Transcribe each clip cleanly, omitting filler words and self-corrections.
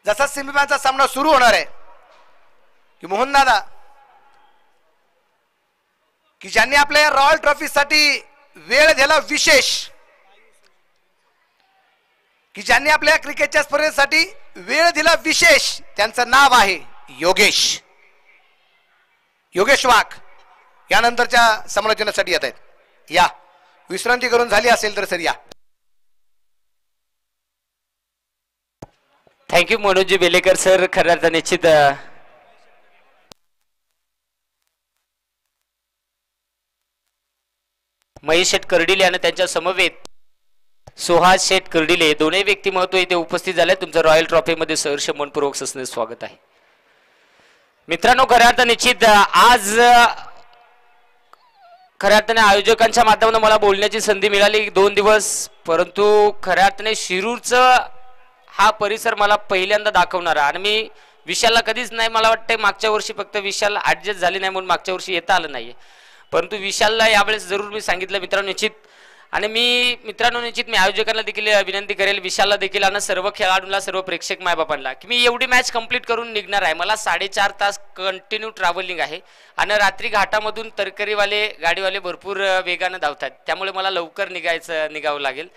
जसा सेमीफायनलचा सामना सुरू होणार आहे की मोहन दादा की ज्यांनी आपल्या रॉयल ट्रॉफीसाठी वेळ दिला विशेष, की ज्यांनी आपल्या क्रिकेटच्या स्पर्धेसाठी वेळ दिला विशेष, त्यांचं नाव आहे योगेश वाघ. यानंतरच्या समालोचनासाठी येत आहेत. या विश्रांती करून झाली असेल तर सर या. Thank you Manoji Belekar sir. खऱ्या अर्थाने निश्चित महेश शेठ कर्डिले आणि त्यांच्या समवेत सुहास शेठ कर्डिले दोन्ही व्यक्तिमत्व इथे उपस्थित झाले. तुमचं रॉयल ट्रॉफी मध्ये सहर्ष मनपूर्वक असणे स्वागत आहे. मित्रांनो, खऱ्या अर्थाने निश्चित आज खऱ्या अर्थाने आयोजकांच्या माध्यमातून मला बोलण्याची संधी मिळाली 2 दिवस, परंतु खऱ्या अर्थाने शिरूरचं हा परिसर मला पहिल्यांदा दाखवणार आणि मी विशालला कधीच नाही, मला वाटतं मागच्या वर्षी फक्त विशाल ऍडजस्ट झाली नाही म्हणून मागच्या वर्षी येता आलं नाहीये, परंतु विशालला यावेळेस जरूर मी सांगितलं मित्रांनो निश्चित. आणि मी आयोजकांना देखील विनंती करेल, विशालला देखील आणि सर्व खेळाडूंना, सर्व प्रेक्षक मायबापांना की मी एवढी मॅच कंप्लीट करून निघणार आहे. मला 4.5 तास कंटिन्यू ट्रॅव्हलिंग आहे आणि रात्री घाटामधून तरकारीवाले गाडीवाले भरपूर वेगाने धावतात, त्यामुळे मला लवकर निघावं लागेल.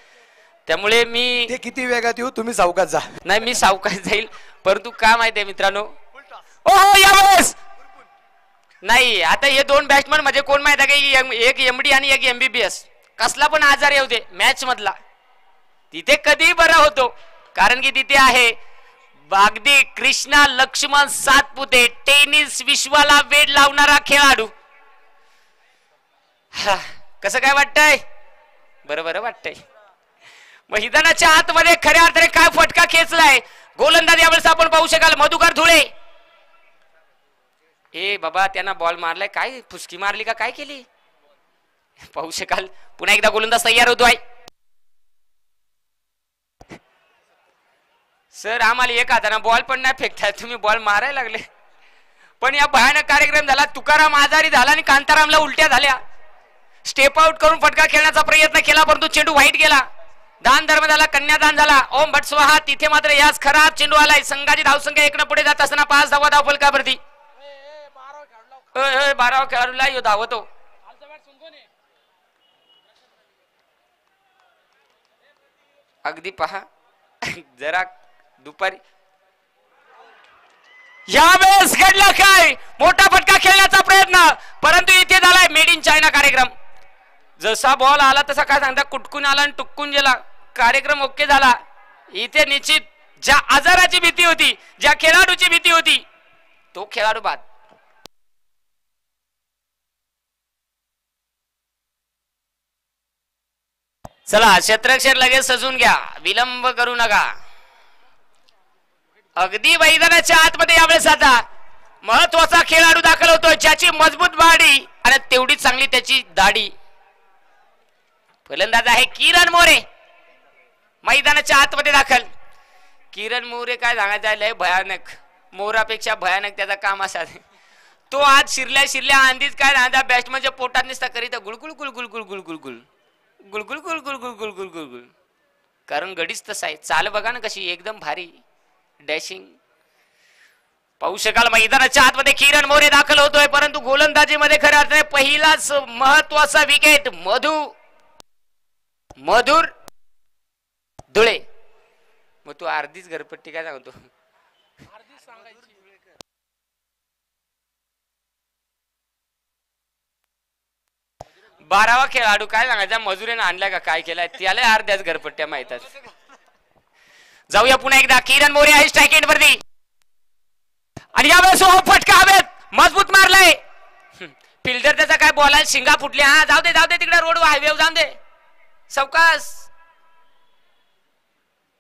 त्यामुळे मी ते किती वेगात येऊ, तुम्ही सावकाश जा. नाही, मी सावकाश जाईल, परंतु काय माहिती आहे मित्रांनो, ओहो यावेळेस नाही. आता हे 2 बॅट्समन म्हणजे कोण माहिती आहे का, एक एमडी आणि एक MBBS. कसला पण आजार येऊ दे मॅच मधला, तिथे कधी बरा होतो, कारण की तिथे आहे अगदी कृष्णा लक्ष्मण सातपुते, टेनिस विश्वाला वेड लावणारा खेळाडू. कसं काय वाटतंय? बरोबर वाटतंय. मैदानाच्या आतमध्ये खऱ्या अर्थाने काय फटका खेचलाय. गोलंदाज यावेळेस आपण पाहू शकाल मधुकर धुळे. ए बाबा, त्यांना बॉल मारलाय, काय फुसकी मारली का काय केली पाहू शकाल. पुन्हा एकदा गोलंदाज तयार होतोय. सर आम्हाला एक हाताने बॉल पण नाही फेकताय, तुम्ही बॉल मारायला लागले. पण या भयानक कार्यक्रम झाला. तुकाराम आजारी झाला आणि कांतारामला उलट्या झाल्या. स्टेप आउट करून फटका खेळण्याचा प्रयत्न केला, परंतु चेंडू वाईट गेला. दान धर्म झाला, कन्यादान झाला. ओम भट स्वाहा. तिथे मात्र याच खराब चेंडू आलाय. संघाची धावसंख्या 1 पुढे जात असताना 5 धावा धाव फलकावरती. 12 खेळाडूला यो धावतो. अगदी पहा जरा दुपारी यावेळेस घडला काय मोठा फटका खेळण्याचा प्रयत्न, परंतु इथे झालाय मेड इन चायना कार्यक्रम. जसा बॉल आला तसा काय सांगता कुटकून आला आणि टुकून गेला. कार्यक्रम ओके झाला. इथे निश्चित ज्या आजाराची भीती होती, ज्या खेळाडूची भीती होती, तो खेळाडू बाद. चला क्षेत्ररक्षक लगेच सजून घ्या, विलंब करू नका. अगदी मैदानाच्या आतमध्ये यावेळेस आता महत्वाचा खेळाडू दाखल होतोय, ज्याची मजबूत बॉडी आणि तेवढी चांगली त्याची दाढी. फलंदाज आहे किरण मोरे, मैदानाच्या आतमध्ये दाखल. किरण मोरे काय सांगायचं आहे, लय भयानक, मोरापेक्षा भयानक त्याचा काम असा. तो आज शिरल्या आंधीच काय सांगता, बॅट्समनच्या पोटात निसता करीत गुळगुळ गुळगुळ गुळगुळ गुळगुळ गुळगुळ गुळगुळ गुळगुळ गुळगुळ गुळगुळ, कारण गडीच तसा आहे. चाल बघा ना कशी एकदम भारी डॅशिंग. पाहू शकाल मैदानाच्या आतमध्ये किरण मोरे दाखल होतोय, परंतु गोलंदाजीमध्ये खऱ्या अर्थाने पहिलाच महत्वाचा विकेट मधुर धुळे. मग तू अर्धीच घरपट्टी काय सांगतो, 12वा खेळाडू काय सांगायचा, मजुरीने आणलाय का काय केलाय, त्याला अर्ध्याच घरपट्ट्या माहितात. जाऊया पुन्हा एकदा. किरण मोरे आहे स्ट्राइक एंड वरती आणि यावेळेस फटका हवेत मजबूत मारलाय. फिल्डर त्याचा काय बॉल शिंगा फुटल्या. हा जाऊ दे तिकडे रोड हायवे जाऊन दे सावकाश.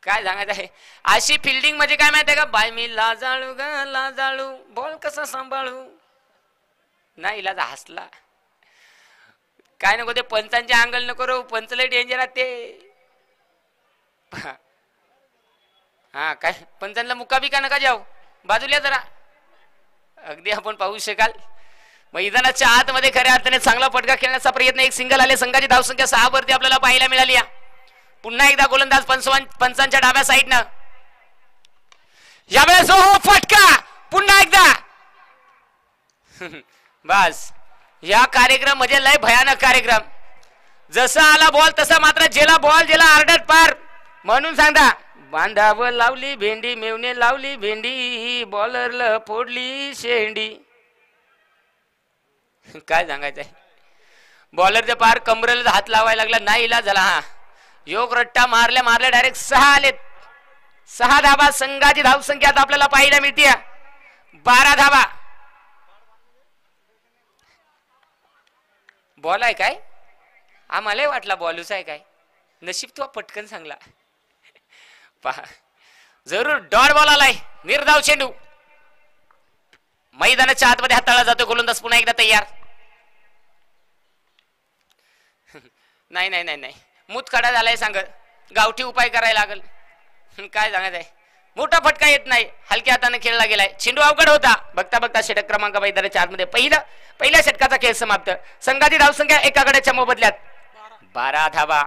काय सांगायचं आहे, अशी फिल्डिंग म्हणजे काय माहिती आहे का, बाय मी लाजाळू ग लाजाळू, बॉल कसा सांभाळू. नाही इलाज हसला. काय नको ते पंचांचे अंगल नको रो, पंच लय डेंजर आहे ते. हा काय पंचांना मुक्काबी का नका जाऊ, बाजूला जरा. अगदी आपण पाहू शकाल मैदानाच्या आतमध्ये खऱ्या अर्थाने चांगला फटका खेळण्याचा प्रयत्न. एक सिंगल आले. संघाची धावसंख्या 6 वरती आपल्याला पाहायला मिळाली. पुन्हा एकदा गोलंदाज पंचांच्या डाव्या साईडनं यावेळेस हो फटका पुन्हा एकदा. बस या कार्यक्रम म्हणजे लय भयानक कार्यक्रम. जसा आला बॉल तसा मात्र जेला बॉल जेला आरडत पार. म्हणून सांगता बांधावर लावली भेंडी मेवणे लावली भेंडी बॉलरला फोडली शेंडी. काय सांगायचंय. बॉलरच्या पार कमरेला हात लावायला लागला नाही इला झाला. हा योग रट्टा मारल्या मारल्या डायरेक्ट 6 आलेत. 6 धाबा संघाची धावसंख्या आता आपल्याला पाहायला मिळते 12 धाबा. बॉल आहे काय आम्हालाही वाटला बॉलच आहे काय. नशीब तो पटकन सांगला. पहा जरूर डॉट बॉल आलाय. निर्धाव चेंडू मैदानाच्या आतमध्ये हाताळला जातो. गोलंदाज पुन्हा एकदा तयार. नाही नाही नाही नाही मुतखडा झालाय सांगत. गावठी उपाय करायला लागल. काय सांगायचंय. मोठा फटका येत नाही. हलक्या हाताने खेळला गेलाय. चेंडू अवघड होता. बघता बघता षटक क्रमांक मैदानाच्या आतमध्ये पहिल्या षटकाचा खेळ समाप्त. संघाची धावसंख्या एका गड्याच्या मोबदल्यात 12 धावा.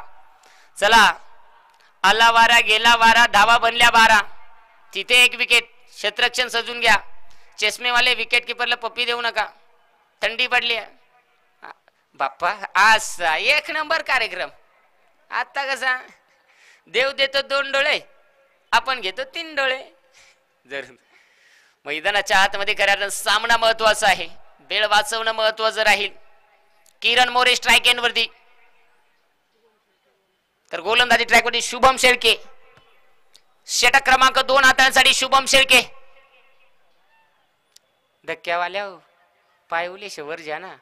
चला आला वारा गेला वारा धावा बनल्या 12. तिथे एक विकेट. क्षेत्ररक्षण सजून घ्या. चष्मेवाले विकेट किपरला पप्पी देऊ नका. थंडी पडली बाप्पा. असा 1 नंबर कार्यक्रम. आता कसा देव देतो 2 डोळे आपण घेतो 3 डोळे. जर मैदानाच्या आतमध्ये खऱ्या सामना महत्वाचा आहे. वेळ वाचवणं महत्वाचं राहील. किरण मोरे स्ट्राइक एंड वरती तर गोलंदाजी ट्रॅक वरती शुभम शेळके. षटक क्रमांक 2 हाताळण्यासाठी शुभम शेळके. धक्क्यावाल्या पायवले शेवर जा ना.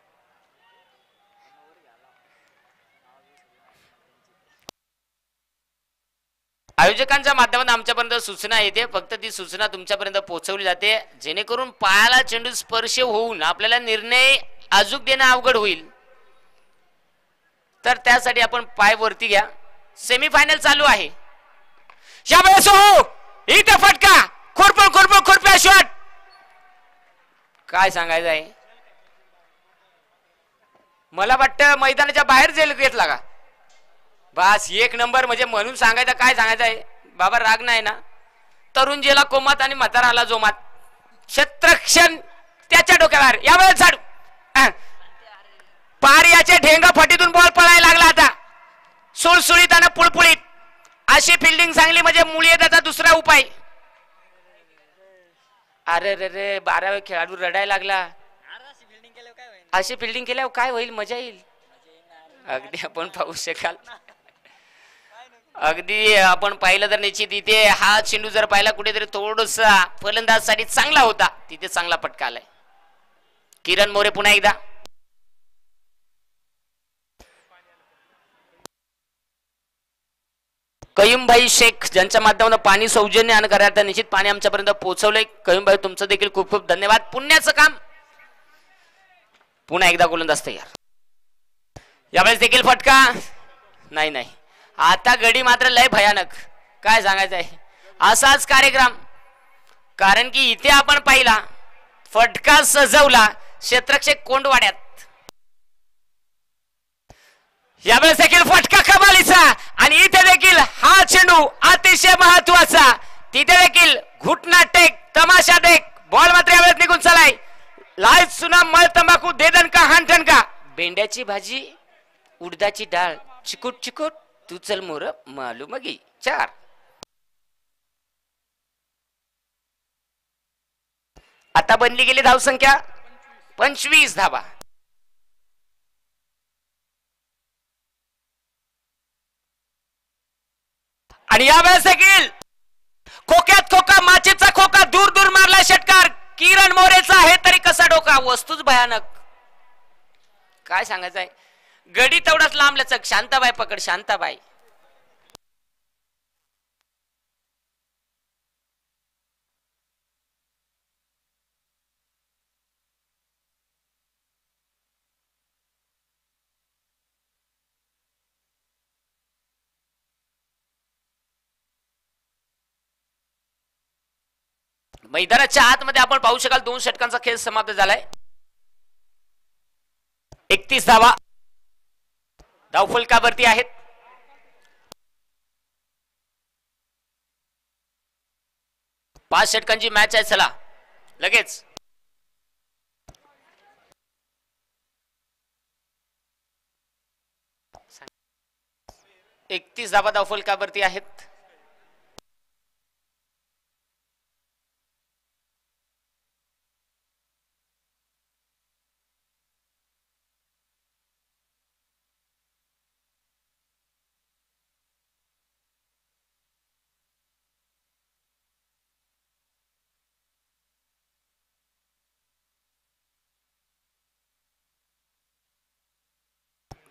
आयोजकांच्या माध्यमातून आमच्यापर्यंत सूचना येते. फक्त ती सूचना तुमच्यापर्यंत पोहोचवली जाते जेणेकरून पायाला चेंडू स्पर्श होऊन आपल्याला निर्णय अजूक देणं अवघड होईल. तर त्यासाठी आपण पाय वरती घ्या. सेमीफायनल चालू आहे. यावेळेस हो इथे फटका खुरप्या शॉट. काय सांगायचं आहे. मला वाटतं मैदानाच्या बाहेर जाईल घेतला का. बस 1 नंबर म्हणजे म्हणून सांगायचं. काय सांगायचं आहे बाबा राग नाही ना. तरुण जेला कोमात आणि म्हातारा आला जोमात. क्षेत्ररक्षण त्याच्या डोक्यावर. यावेळेस झाडू पार याचे ढेंगा फटीतून बॉल पळायला लागला. आता सुळसुळीत आणि पुळपुळीत अशी फिल्डिंग चांगली म्हणजे मुळी त्याचा दुसरा उपाय. अरे रे रे 12व्या खेळाडू रडायला लागला. अशी फिल्डिंग केल्यावर काय होईल. मजा येईल. अगदी आपण पाहू शकाल. अगदी आपण पाहिलं तर निश्चित इथे हा चेंडू जर पाहिला कुठेतरी थोडसा फलंदाजसाठी चांगला होता. तिथे चांगला फटका आलाय. किरण मोरे पुन्हा एकदा. कयूमभाई शेख ज्यांच्या माध्यमातून पाणी सौजन्य आणि करायचं निश्चित पाणी आमच्यापर्यंत पोहोचवलंय. कयूमभाई तुमचं देखील खूप खूप धन्यवाद. पुण्याचं काम. पुन्हा एकदा गोलंदाज तयार. यावेळेस देखील फटका नाही नाही. आता गडी मात्र लय भयानक. काय सांगायचं आहे. असाच कार्यक्रम. कारण की इथे आपण पाहिला फटका सजवला क्षेत्ररक्षक कोंडवाड्यात. यावेळेस देखील फटका कमालीचा आणि इथे देखील हा चेंडू अतिशय महत्वाचा. तिथे देखील घुटना टेक तमाशा देख. बॉल मात्र यावेळेस निघून चलाय. लाल सुना मळ तंबाखू देदन का हांठण का. भेंड्याची भाजी उडदाची डाळ चिकूट चिकूट तू चल मोर मालू मगी 4. आता बनली गेली धावसंख्या 25 धावा. आणि यावेळेस देखील खोक्यात खोका माचीचा खोका दूर दूर मारला षटकार. किरण मोरेचा आहे तरी कसा डोका. वस्तूच भयानक. काय सांगायचं आहे. गडी तेवढाच लांब लचक. शांताबाई पकड शांताबाई. मैदानाच्या आतमध्ये आपण पाहू शकाल 2 षटकांचा खेळ समाप्त झालाय. 31 धावा धावफलकावरती आहेत. 5 षटकांची मॅच आहे. चला लगेच 31 धावा धावफलकावरती आहेत.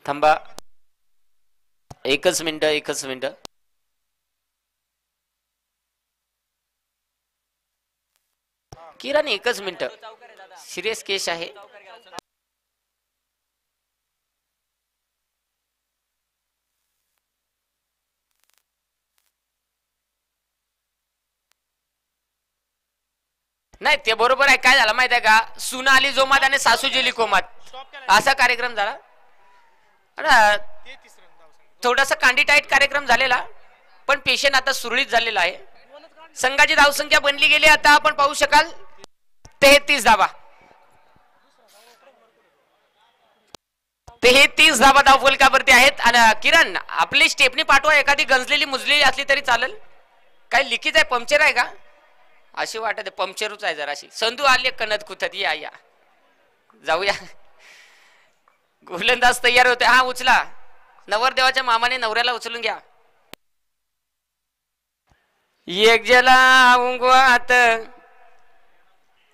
थांबा, एकच मिनिट. किरण एकच मिनिट, सिरियस केस आहे. नाही ते बरोबर आहे. काय झालं माहित आहे का, सुना आली जोमात आणि सासू गेली कोमात असा कार्यक्रम झाला. थोडासा कांडी टाईट कार्यक्रम झालेला, पण पेशंट आता सुरळीत झालेला आहे. संघाची धावसंख्या बनली गेली. आता आपण पाहू शकाल 33 धावा. 33 धावा धावफलकावरती आहेत. आणि किरण आपली स्टेपनी पाठवा, एखादी गंजलेली मुजलेली असली तरी चालेल. काय लिकीच आहे, पंक्चर आहे का अशी वाटत? पंक्चरच आहे जराशी. संधू आली कणत कुथत. या जाऊया. गोलंदाज तयार होते. हा उचला. नवरदेवाच्या मामाने नवऱ्याला उचलून घ्या. एक जला उंगवात,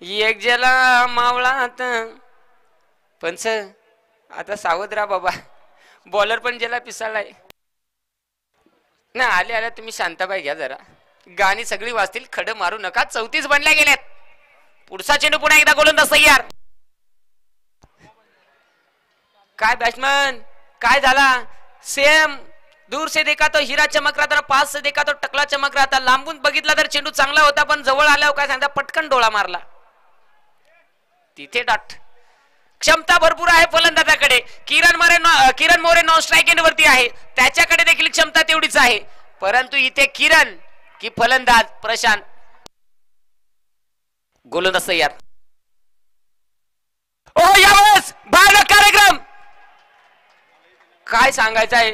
एक जला मावळात. पंच आता सावध राहा बाबा, बॉलर पण ज्याला पिसाळलाय ना. आले तुम्ही शांताबाई घ्या जरा. गाणी सगळी वाजतील, खडं मारू नका. 34 बनल्या गेल्यात. पुढचा चेंडू पुन्हा एकदा गोलंदाज तयार. काय बॅट्समन, काय झाला? सेम दूर से देखा तो हिरा चमक रहा था, पास से देखा तो टकला चमक रहा था. लांबून बघितला तर चेंडू चांगला होता, पण जवळ आल्यावर काय सांगता, पटकन डोळा मारला. तिथे डाट. क्षमता भरपूर आहे फलंदाजाकडे. Kiran More non strike end वरती आहे. त्याच्याकडे देखील क्षमता तेवढीच आहे. परंतु इथे किरण की फलंदाज प्रशांत. गोलंदाज तयार. ओ यावेळेस भयानक कार्यक्रम. काय सांगायचं आहे,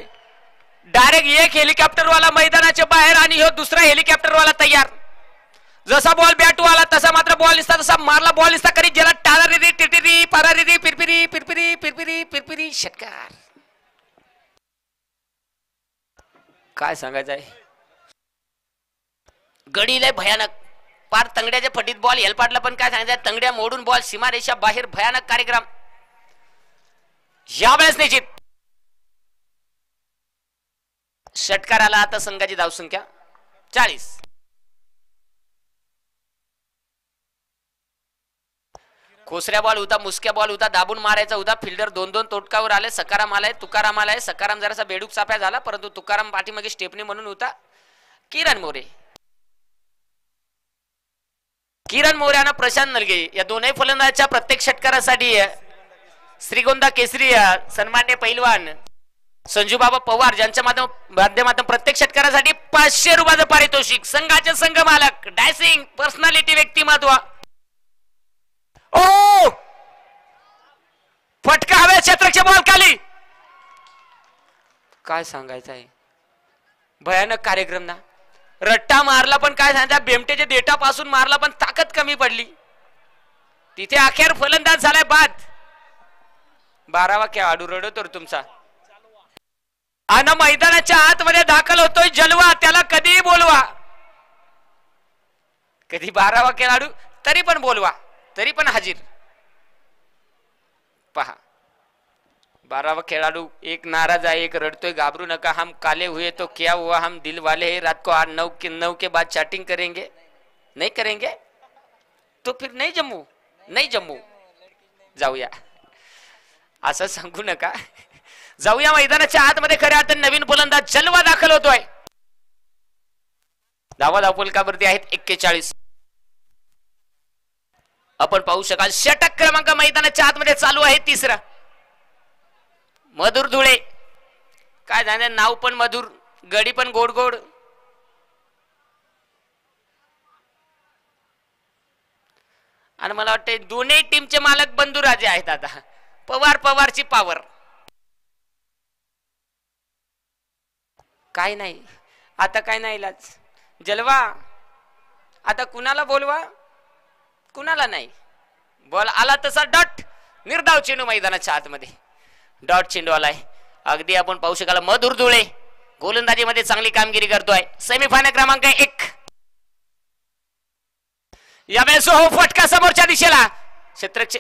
डायरेक्ट एक हेलिकॉप्टर वाला मैदानाच्या बाहेर आणि ह्यो दुसरा हेलिकॉप्टर वाला तयार. जसा बॉल बॅट आला तसा मात्र बॉल दिसता, तसा मारला बॉल दिसता. कधी ज्याला टारारी टिटिरी पारारी पिरपिरी पिरपिरी पिरपिरी पिरपिरी षटकार. काय सांगायचं आहे, गडी लय भयानक. पार तंगड्याच्या फटीत बॉल हेलपाडला, पण काय सांगायचं, तंगड्या मोडून बॉल सीमारेषा बाहेर. भयानक कार्यक्रम यावेळेस निश्चित. षटकाराला आता संघाची धावसंख्या 40. खोसऱ्या बॉल होता, मुसक्या बॉल होता, दाबून मारायचा होता. फिल्डर 2-2 तोटकावर आले. सकाराम आलाय, तुकाराम आलाय. सकाराम जरासा बेडूक चाप्या झाला, परंतु तुकाराम पाठीमागे स्टेपनी म्हणून होता. किरण मोरे आणि प्रशांत नलगे या दोनही फलंदाजांच्या प्रत्येक षटकारासाठी श्रीगोंदा केसरी सन्मान्य पैलवान संजूबाबा पवार ज्यांच्या माध्यमातून प्रत्येक षटकारासाठी 500 रुपयाचं पारितोषिक. संघाचे संघ मालक, डायसिंग पर्सनॅलिटी, व्यक्तिमत्व. ओ फटका हवे, क्षेत्ररक्षक बॉल खाली. काय सांगायचं आहे, भयानक कार्यक्रम ना. रट्टा मारला, पण काय सांगायचं, बेमटेच्या देठापासून मारला, पण ताकद कमी पडली. तिथे अखेर फलंदाज झालाय बाद. 12वा खेळाडू रडतोय तुमचा. आणि मैदानाच्या आतमध्ये दाखल होतोय जलवा. त्याला कधीही बोलवा, कधी 12वा खेळाडू तरी पण बोलवा, तरी पण हाजीर. पहा 12वा खेळाडू एक नाराज आहे, एक रडतोय. घाबरू नका, हम काले हुए तो क्या हुआ, हम दिल वाले हैं. रात को 8-9 के बाद चैटिंग करेंगे. नहीं करेंगे तो फिर नहीं जम्मू. जाऊया असं सांगू नका. जाऊया मैदानाच्या आतमध्ये. खऱ्या अर्थाने नवीन फलंदाज जलवा दाखल होतोय. धावा धावफलकावरती आहेत 41. आपण पाहू शकाल षटक क्रमांक मैदानाच्या आतमध्ये चालू आहे. तिसरा मधुर धुळे. काय झालं, नाव पण मधुर, गडी पण गोड गोड. आणि मला वाटते दोन्ही टीमचे मालक बंधुराजे आहेत. आता पवारची पावर काय नाही, आता काय नाही इलाज. जलवा आता कुणाला बोलवा, कुणाला नाही. बॉल आला तसा डॉट, निर्धाव चेंडू मैदानाच्या आतमध्ये डॉट चेंडू आलाय. अगदी आपण पाहू शकाल मधुर धुळे गोलंदाजीमध्ये चांगली कामगिरी करतोय. सेमीफायनल क्रमांक 1. यावेळेस हो फटका समोरच्या दिशेला. क्षेत्रक्षे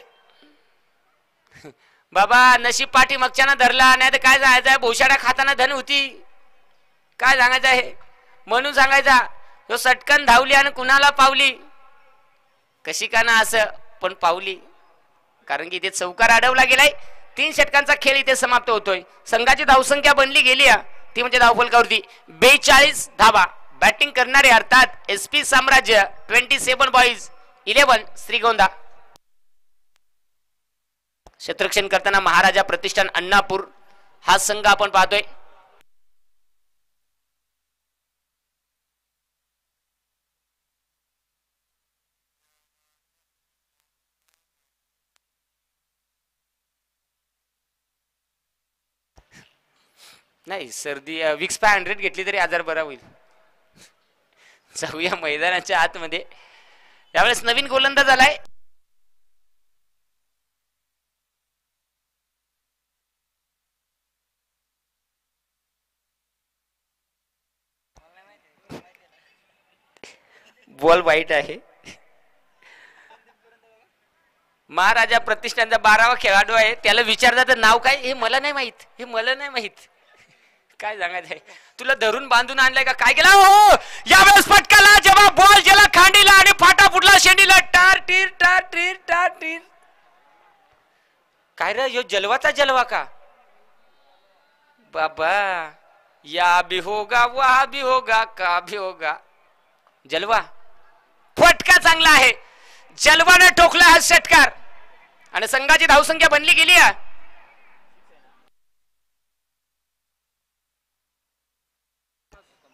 बाबा नशीब पाठी मागच्याना धरला, नाही तर काय जायचंय, भोशाड्या खाताना धन होती. काय सांगायचं आहे म्हणून सांगायचा. तो सटकन धावली आणि कुणाला पावली, कशी का ना असं पण पावली, कारण की इथे चौकार अडवला गेलाय. 3 षटकांचा खेळ इथे समाप्त होतोय. संघाची धावसंख्या बनली गेली ती म्हणजे धावफलकावरती 42 धावा. बॅटिंग करणारे अर्थात एसपी साम्राज्य 27 बॉईज 11 श्रीगोंदा. क्षेत्ररक्षण करताना महाराजा प्रतिष्ठान अण्णापूर हा संघ आपण पाहतोय. नाही सर्दी विक्स 500 घेतली तरी आजार बरा होईल. जाऊया मैदानाच्या आतमध्ये. यावेळेस नवीन गोलंदाज आलाय. बॉल वाईट आहे. महाराजा प्रतिष्ठानचा 12वा खेळाडू आहे. त्याला विचारतात नाव काय, हे मला नाही माहित, हे मला नाही माहित. काय सांगायचंय, तुला धरून बांधून आणलंय का काय केला. हो यावेळेस फटकाला जेव्हा बॉल गेला खांडीला आणि फाटा फुटला शेंडीला. टार टीर टार टीर टार टीर. काय रे यो जलवाचा जलवा का बाबा. या भी होगा वहा भी होगा का भी होगा. जलवा फटका चांगला आहे. जलवाने ठोकला हा षटकार आणि संघाची धावसंख्या बनली गेली.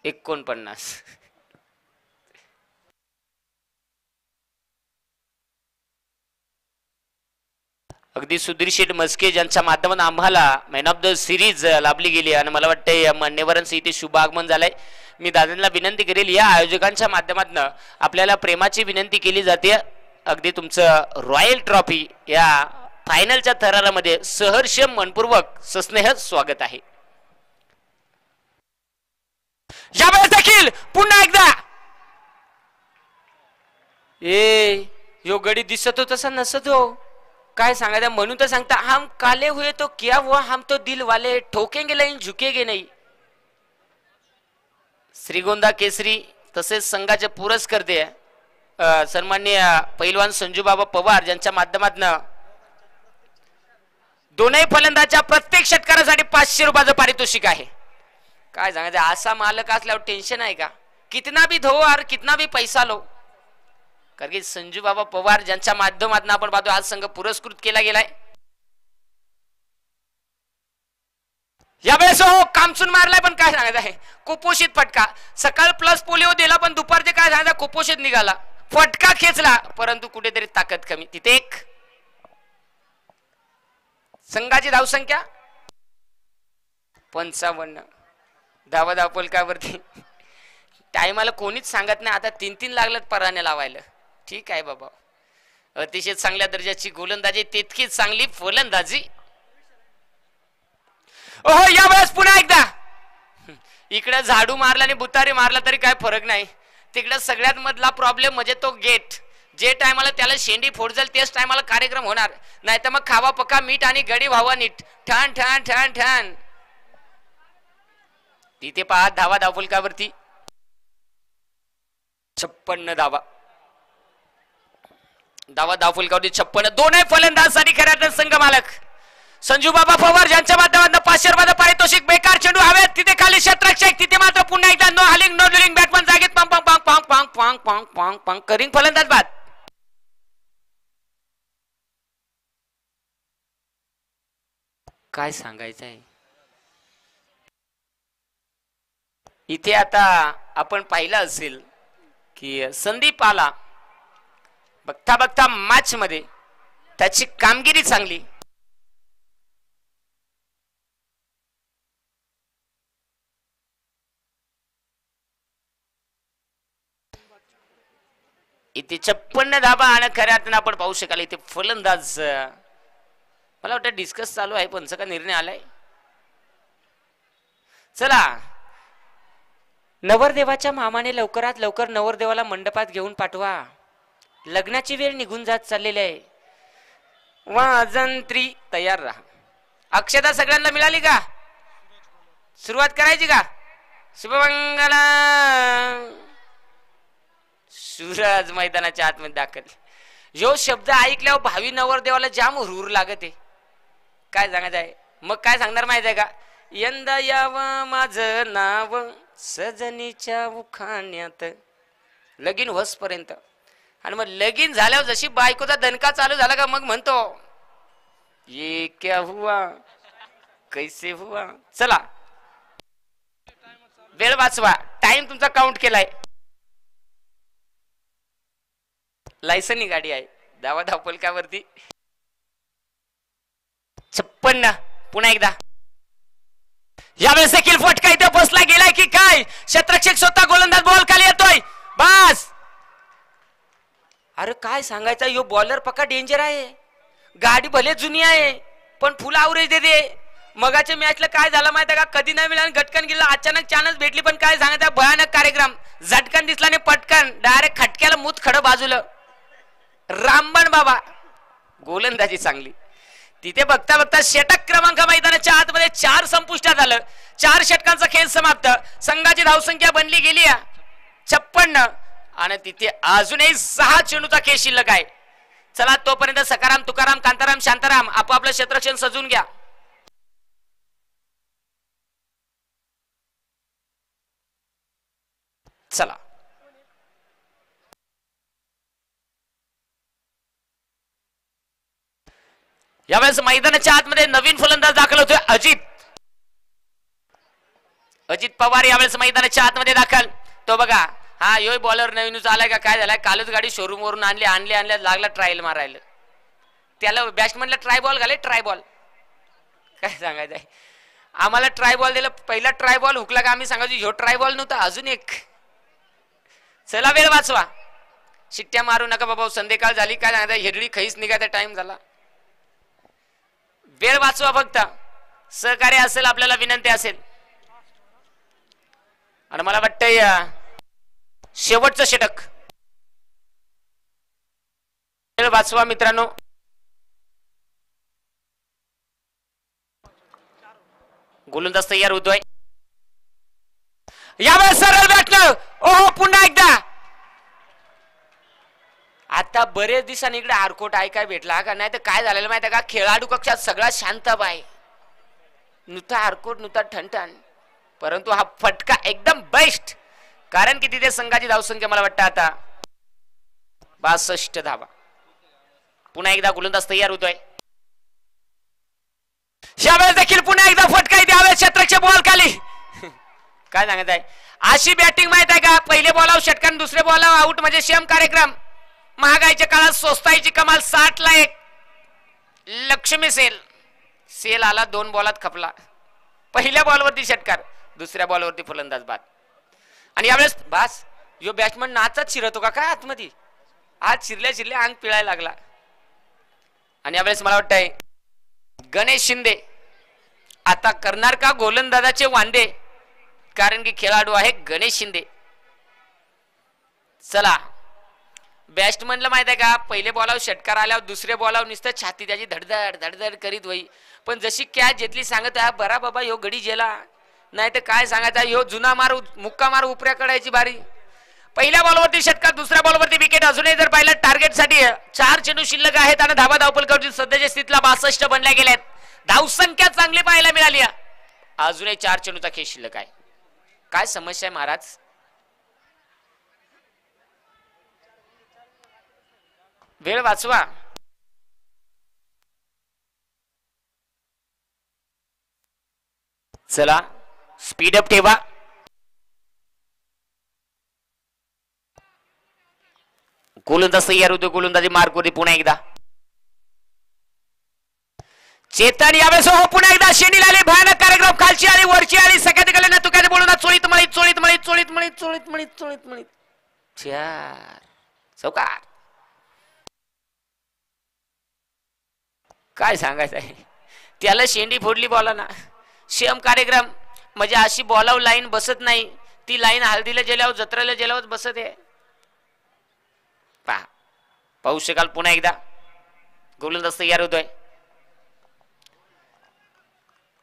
49. अगदी सुधीर शेठ मस्के ज्यांच्या माध्यमातून आम्हाला मॅन ऑफ द सिरीज लाभली गेली आणि मला वाटतं मान्यवरांचं इथे शुभ आगमन झालंय. मी दादांना विनंती करेल, या आयोजकांच्या माध्यमातून आपल्याला प्रेमाची विनंती केली जाते. अगदी तुमचं रॉयल ट्रॉफी या फायनलच्या थरारामध्ये सहर्ष मनपूर्वक सस्नेह स्वागत आहे. यावेळेस देखील पुन्हा एकदा यो गडी दिसत हो तसा नसत हो. काय सांगायचं म्हणून तर सांगता, हम काले हुए तो क्या हुआ, हम तो दिल वाले, ठोकेंगे नहीं झुकेंगे नहीं. श्रीगोंदा केसरी तसेच संघाचे पुरस्कर्ते सन्माननीय पैलवान संजूबाबा पवार ज्यांच्या माध्यमातून दोनही फलंदाजाच्या प्रत्येक षटकारासाठी 500 रुपयाचं पारितोषिक आहे. काय सांगायचं, असा मालक असल्यावर टेन्शन आहे का. कितना भी धो और कितना भी पैसा लो. कारण की संजू बाबा पवार ज्यांच्या माध्यमातून आपण पाहतो आज संघ पुरस्कृत केला गेलाय. यावेळेस हो कामसून मारलाय, पण काय सांगायचं आहे कुपोषित फटका. सकाळ प्लस पोलिओ दिला पण दुपारचे काय सांगायचं कुपोषित निघाला. फटका खेचला परंतु कुठेतरी ताकद कमी. तिथे एक संघाची धावसंख्या 55 धावा धावफलकावरती. टायमाला कोणीच सांगत नाही. आता 3-3 लागलं पराने लावायला. ठीक आहे बाबा, अतिशय चांगल्या दर्जाची गोलंदाजी, तितकीच चांगली फलंदाजी. ओहो यावेळेस पुन्हा एकदा इकडे झाडू मारला आणि बुतारी मारला तरी काय फरक नाही. तिकडे सगळ्यात मधला प्रॉब्लेम म्हणजे तो गेट. जे टायमाला त्याला शेंडी फोड जाईल तेच टायमाला कार्यक्रम होणार, नाही तर मग खावा पका मीठ आणि गडी व्हावा नीट. ठण ठण ठण ठण. तिथे पहा धावा धावफलकावरती 56 धावा. धावा धावफलकावरती 56. दोनही फलंदाजांसाठी खऱ्या संघ मालक संजू बाबा पवार यांच्या माध्यमातून 500 रुपयाचं पारितोषिक. बेकार चेंडू हवेत, तिथे खाली क्षेत्ररक्षक, तिथे मात्र पुन्हा एकदा नो हालिंग नो ड्रिलिंग. बॅटमन जागेत पांग पांग पांग पांग पांग पांग पांग पांग पांग करिंग फलंदाज बाद. काय सांगायचं आहे इथे. आता आपण पाहिलं असेल की संदीप आला बघता बघता मॅच मध्ये त्याची कामगिरी चांगली. इथे 56 धाबा आणि खऱ्या अर्थानं आपण पाहू शकाल इथे फलंदाज मला वाटतं डिस्कस चालू आहे पंच का निर्णय आलाय. चला नवरदेवाच्या मामाने लवकरात लवकर नवरदेवाला मंडपात घेऊन पाठवा. लग्नाची वेळ निघून जात चाललेली आहे. वाजंत्री तयार राहा. अक्षता सगळ्यांना मिळाली का? सुरुवात करायची का? शुभमंगला. सूरज मैदानाच्या आतमध्ये दाखल. यो शब्द ऐकल्यावर भावी नवरदेवाला जाम हुरूर लागत आहे. काय सांगायचं आहे मग काय सांगणार माहिती आहे का? यंदा यावं माझं नाव सजनीच्या उखाण्यात लगीन होसपर्यंत. आणि मग लगीन झाल्यावर जशी बायकोचा दणका चालू झाला का मग म्हणतो ये क्या हुआ कैसे हुआ. चला वेळ वाचवा. टाइम तुमचा काउंट केलाय. लायसनी गाडी आहे. धावा धावपलकावरती 56. पुन्हा एकदा यावेळेस देखील फटका इथे बसला गेलाय की काय? क्षेत्ररक्षक स्वतः गोलंदाज बॉल खाली येतोय. बस. अरे काय सांगायचं यो बॉलर पक्का डेंजर आहे. गाडी भले जुनी आहे पण फुल आवरेज देते. मगाच्या मॅचला काय झालं माहिती आहे का? कधी नाही मिळालं गटकन गेला. अचानक चान्स भेटली पण काय सांगायचं भयानक कार्यक्रम. झटकन दिसला नाही पटकन डायरेक्ट खटक्याला मूत खडं बाजूला. रामबन बाबा गोलंदाजी चांगली. तिथे बघता बघता षटक क्रमांक मैदानाच्या आतमध्ये 4 संपुष्टात आलं. 4 षटकांचा खेळ समाप्त. संघाची धावसंख्या बनली गेली 56 आणि तिथे अजूनही 6 चेंडूचा खेळ शिल्लक आहे. चला तोपर्यंत सकाराम तुकाराम कांताराम शांताराम आपापलं क्षेत्ररक्षण सजून घ्या. चला यावेळेस मैदानाच्या आतमध्ये नवीन फलंदाज दाखल होतोय अजित पवार यावेळेस मैदानाच्या आतमध्ये दाखल. तो बघा हा योय बॉलर नवीनच आलाय का काय झालाय? कालच गाडी शोरूम वरून आणल्या लागला ट्रायल मारायला. त्याला बॅट्समॅनला ट्राय बॉल घाले. ट्राय बॉल काय सांगायचंय आम्हाला? ट्राय बॉल दिला. पहिला ट्राय बॉल हुकला का आम्ही सांगायचो ह्यो ट्राय बॉल नव्हता अजून एक. चला वेळ वाचवा. शिट्ट्या मारू नका बाबा. संध्याकाळ झाली काय सांगायचं? हेडळी खैस निघायचा टाइम झाला. वेळ वाचवा फक्त. सहकार्य असेल आपल्याला विनंती असेल. आणि मला वाटतंय शेवटचं षटक. वेळ वाचवा मित्रांनो. गोलंदाज तयार होतोय. यावेळेस सरळ बॅटनं. ओहो पुन्हा एकदा. आता बरेच दिवसांनी इकडे हारकोट काय भेटला का? नाही तर काय झालेलं माहिती का? खेळाडू कक्षात सगळा शांत बाय. नुता हारकोट नुता ठणठण. परंतु हा फटका एकदम बेस्ट. कारण की तिथे संघाची धावसंख्या मला वाटतं आता 62 धावा. पुन्हा एकदा गोलंदाज तयार होतोय. यावेळेस देखील पुन्हा एकदा फटका येते. यावेळेस क्षेत्ररक्षक बॉल खाली. काय सांगत आहे? अशी बॅटिंग माहित आहे का? पहिले बॉलावर षटकान दुसरे बॉलावर आउट म्हणजे सेम कार्यक्रम. महागाईच्या काळात स्वस्ताईची कमाल 60 ला 1. लक्ष्मी सेल आला 2 बॉलात खपला. पहिल्या बॉलवरती षटकार दुसऱ्या बॉलवरती फलंदाज बाद. आणि यावेळेस बास यो बॅट्समन नाचाच शिरतो का काय आतमध्ये? आज शिरल्या अंग पिळायला लागला. आणि यावेळेस मला वाटतंय गणेश शिंदे आता करणार का गोलंदाजाचे वांदे? कारण की खेळाडू आहे गणेश शिंदे. चला बॅट्समनला माहित आहे का? पहिले बॉलावर षटकार आल्यावर दुसऱ्या बॉलावर नुसतं छाती त्याची धडधड धडधड करीत होई. पण जशी कॅच घेतली सांगत आहे बरा बाबा यो गडी गेला. नाही तर काय सांगायचं ह्यो जुना मार मुक्का मार उपऱ्या काढायची बारी. पहिल्या बॉलवरती षटकार दुसऱ्या बॉलवरती विकेट. अजूनही जर पाहिलं टार्गेटसाठी 4 चेंडू शिल्लक आहेत आणि धाबा धावपलकावरती सध्याच्या स्थितीला 62 बनल्या गेल्यात. धावसंख्या चांगली पाहायला मिळाली. अजूनही 4 चेंडूचा खेळ शिल्लक आहे. काय समस्या आहे महाराज? वेळ वाचवा. चला स्पीड अप ठेवा. गोलंदाज तयार होतो. गोलंदाजी मार्क होते पुन्हा एकदा. चेतन यावेळेस हो पुन्हा एकदा शेंडी लागली. भयानक कार्यक्रम. खालची आली वरची आली. सगळ्यात गेले ना तू काय बोलू ना. चोळीत मळीत चोळीत मळीत चोळीत मळीत चोळीत मळीत चोळीत मळीत चार चौकार. काय सांगायचं आहे. त्याला शेंडी फोडली बॉला ना. शेम कार्यक्रम म्हणजे अशी बॉलावर लाईन बसत नाही. ती लाईन हळदीला गेल्यावर जत्रेला गेल्यावर बसत आहे. पहा पाहू शकाल पुन्हा एकदा गोलंदाज तयार होतोय.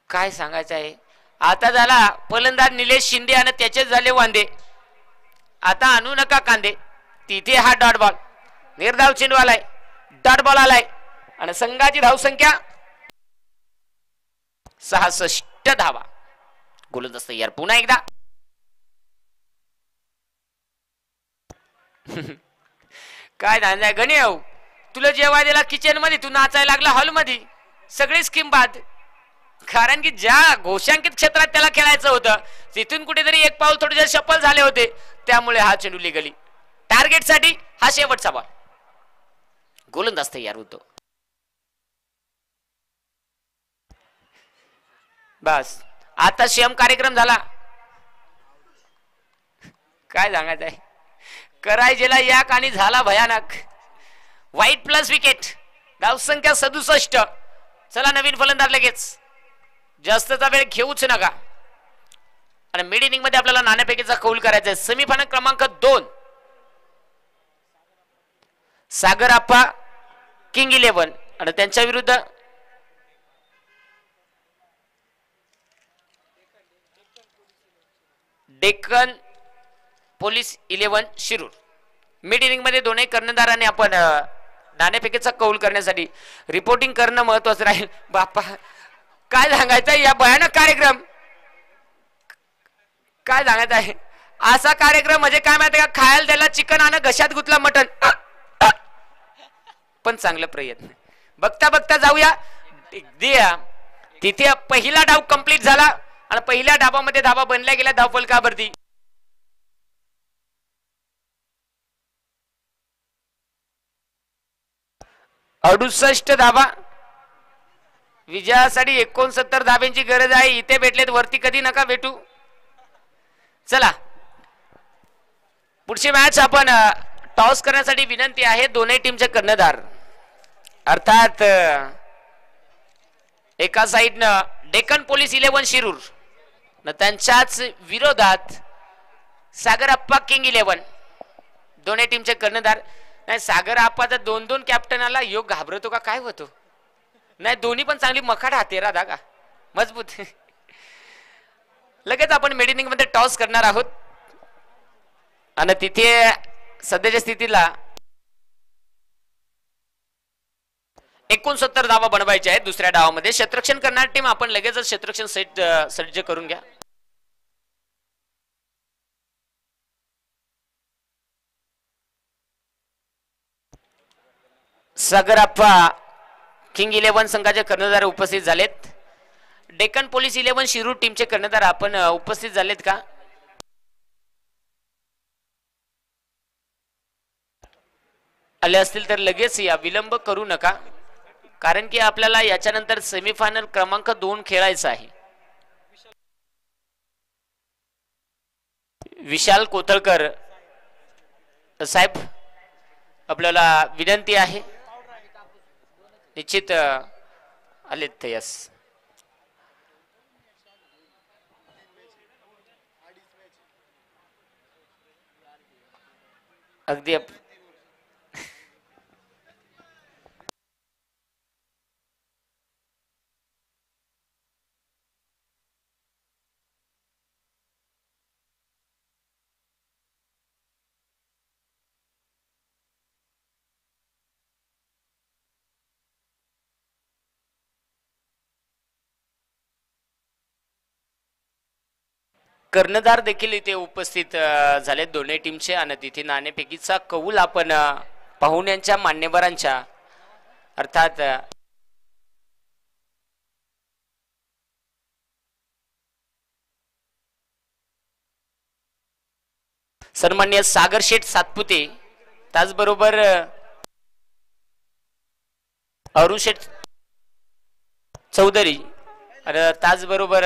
काय सांगायचं आहे. आता झाला फलंदाज निलेश शिंदे आणि त्याचे झाले वांदे. आता आणू नका कांदे. तिथे हा डॉट बॉल निर्धाव चेंडू आलाय. डॉट बॉल आलाय आणि संघाची धावसंख्या 66 धावा. गोलंदाज तयार पुन्हा एकदा. काय धांजा गणेव. तुला जेव्हा दिला किचन मध्ये तू नाचायला लागला हॉल मध्ये. सगळी स्कीम बाद. कारण की ज्या घोषांकित क्षेत्रात त्याला खेळायचं होतं तिथून कुठेतरी एक पाऊल थोडे सफल झाले होते. त्यामुळे हा चेंडू लिगली. टार्गेट साठी हा शेवटचा बॉल. गोलंदाज तयार होतो. बस आता शेम कार्यक्रम झाला. काय सांगायचं आहे. करायजेला याक आणि झाला भयानक. वाईट प्लस विकेट. धावसंख्या 67. चला नवीन फलंदाज लगेच. जास्तचा वेळ घेऊच नका. आणि मिड इनिंग मध्ये आपल्याला नाणेफेकीचा कौल करायचा आहे. सेमीफायनल क्रमांक 2 सागर आप्पा किंग 11 आणि त्यांच्या विरुद्ध Deccan police 11 Shirur. Mid inning मध्ये दोन्ही कर्णधारांनी आपण नाणेफेकीचा कौल करण्यासाठी रिपोर्टिंग करणं महत्वाचं राहील. बाप्पा काय सांगायचं या भयानक कार्यक्रम. काय सांगायचं आहे. असा कार्यक्रम म्हणजे काय माहिती का. खायला त्याला चिकन आणि घशात गुतला मटन. पण चांगला प्रयत्न. बघता बघता जाऊया. तिथे पहिला डाव कंप्लीट झाला आणि पहिल्या डावामध्ये धावा बनल्या गेल्या धावफलकावरती. अडुसष्ट धावा. विजयासाठी 69 धाब्यांची गरज आहे. इथे भेटलेत वरती कधी नका भेटू. चला पुढची मॅच आपण टॉस करण्यासाठी विनंती आहे. दोन्ही टीमचे कर्णधार अर्थात एका साइडनं डेक्कन पोलीस 11 शिरूर न त्यांच्याच विरोधात सागर आप्पा किंग 11. दोन्ही टीमचे कर्णधार. नाही सागर आप्पाचा 2-2 कॅप्टनाला योग घाबरतो का काय होतो. नाही दोन्ही पण चांगली मखाट हातेरा धागा मजबूत. लगेच आपण मिड इनिंग मध्ये टॉस करणार आहोत आणि तिथे सध्याच्या स्थितीला 69 धावा बनवायच्या आहेत. दुसऱ्या डावामध्ये क्षेत्ररक्षण करणारी टीम आपण लगेच क्षेत्ररक्षण सज्ज करून घ्या. सागर आप्पा किंग 11 संघाचे कर्णधार उपस्थित झालेत. डेक्कन पोलीस 11 शिरूर टीमचे कर्णधार आपण उपस्थित झालेत का. आले असतील तर लगेच या. विलंब करू नका. कारण की आपल्याला याच्यानंतर सेमीफायनल क्रमांक 2 खेळायचा आहे. विशाल कोथळकर साहेब आपल्याला विनंती आहे. निश्चित आलेत. यस अगदी कर्णधार देखील इथे उपस्थित झाले दोन्ही टीमचे आणि तिथे नाणेफेकीचा कौल आपण पाहुण्यांच्या मान्यवरांच्या अर्थात सन्माननीय सागर शेठ सातपुते त्याचबरोबर अरुण शेठ चौधरी आणि त्याचबरोबर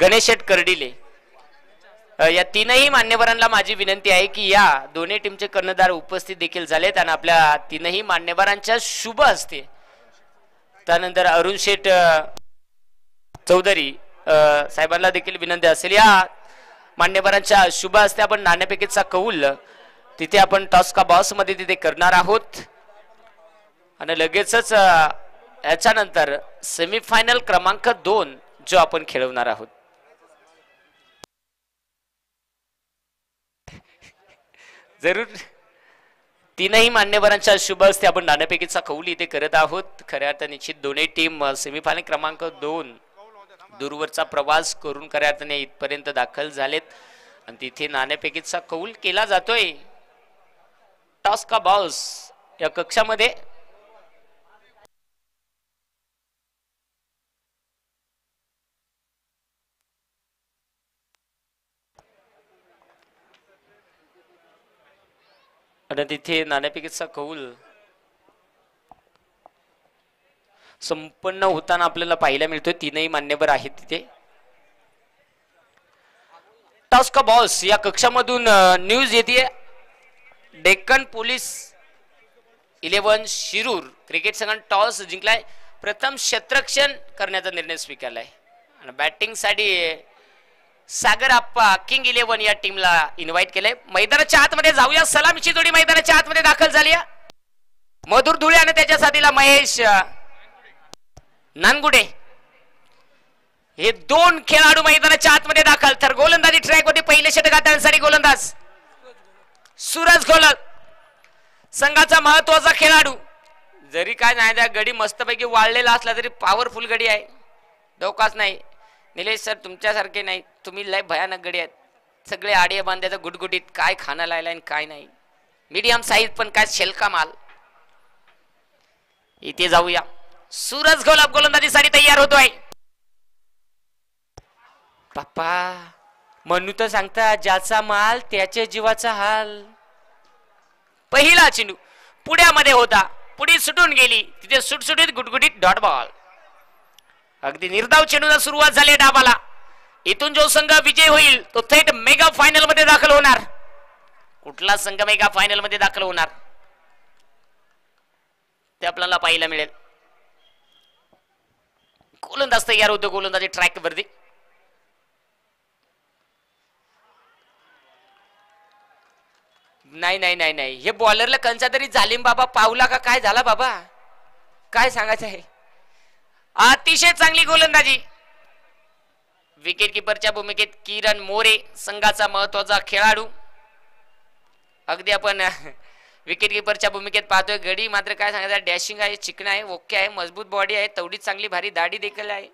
गणेश शेठ कर्डिले, या तीनही मान्यवरांना माझी विनंती आहे की या दोन्ही टीमचे कर्णधार उपस्थित देखील झालेत आणि आपल्या तीनही मान्यवरांच्या शुभ हस्ते त्यानंतर अरुण शेठ चौधरी साहेबांना देखील विनंती असेल या मान्यवरांच्या शुभ हस्ते आपण नाणेफेकीचा कौल तिथे आपण टॉस का बॉस मध्ये तिथे करणार आहोत आणि लगेचच याच्यानंतर सेमीफायनल क्रमांक 2 जो आपण खेळवणार आहोत. जरूर तीनही मान्यवरांच्या शुभ हस्ते आपण नाणेफेकीचा कौल इथे करत आहोत. खऱ्या अर्थाने निश्चित दोन्ही टीम सेमीफायनल क्रमांक 2 दूरवरचा प्रवास करून खऱ्या अर्थाने इथपर्यंत दाखल झालेत आणि तिथे नाणेफेकीचा कौल केला जातोय. टॉस का बॉस या कक्षामध्ये आणि तिथे नाणेफेकीचा कौल संपन्न होताना आपल्याला पाहायला मिळतोय. तीनही मान्यवर आहेत तिथे. टॉस का बॉस या कक्षामधून न्यूज येते. डेक्कन पोलीस 11 शिरूर क्रिकेट संघाने टॉस जिंकलाय. प्रथम क्षेत्ररक्षण करण्याचा निर्णय स्वीकारलाय आणि बॅटिंग साठी सागर आप्पा किंग 11 या टीमला इन्व्हाइट केलंय. मैदानाच्या आतमध्ये जाऊया. सलामीची जोडी मैदानाच्या आतमध्ये दाखल झाली. मधुर धुळे आणि त्याच्या साथीला महेश नानगुडे हे दोन खेळाडू मैदानाच्या आतमध्ये दाखल. तर गोलंदाजी ट्रॅक होती. पहिले षटक हाताळण्यासाठी गोलंदाज सूरज घोलप संघाचा महत्वाचा खेळाडू. जरी काय नाही त्या गडी मस्तपैकी वाळलेला असला तरी पॉवरफुल गडी आहे. धोकाच नाही. निलेश सर तुमच्यासारखे नाही. तुम्ही लय भयानक गडी आहेत. सगळे आडिया बांध्याचं गुटगुटीत काय खाणं लायला आणि काय नाही. मीडियम साईज पण काय शेलका माल. इथे जाऊया. सूरज घोलप गोलंदाजीसाठी तयार होतोय. पप्पा म्हणू तर सांगता ज्याचा माल त्याच्या जीवाचा हाल. पहिला चेंडू पुढ्यामध्ये होता. पुढे सुटून गेली. तिथे सुटसुटीत गुटगुटीत डॉट बॉल. अगदी निर्धाव चेंडूला सुरुवात झाली डाबाला. इथून जो संघ विजय होईल तो थेट मेगा फायनल मध्ये दाखल होणार. कुठला संघ मेगा फायनल मध्ये दाखल होणार ते आपल्याला पाहायला मिळेल. गोलंदाज तयार होतो. गोलंदाजी ट्रॅक वरती. नाही नाही नाही नाही हे बॉलरला कंचा तरी जालिम बाबा पावला का काय झाला बाबा काय सांगायचं आहे. अतिशय चांगली गोलंदाजी. विकेट किपरच्या भूमिकेत किरण मोरे संघाचा महत्वाचा खेळाडू. अगदी आपण विकेट किपरच्या भूमिकेत पाहतोय. गडी मात्र काय सांगायचं डॅशिंग आहे. चिकन आहे. ओके आहे. मजबूत बॉडी आहे. तेवढीच चांगली भारी दाढी देखील आहे.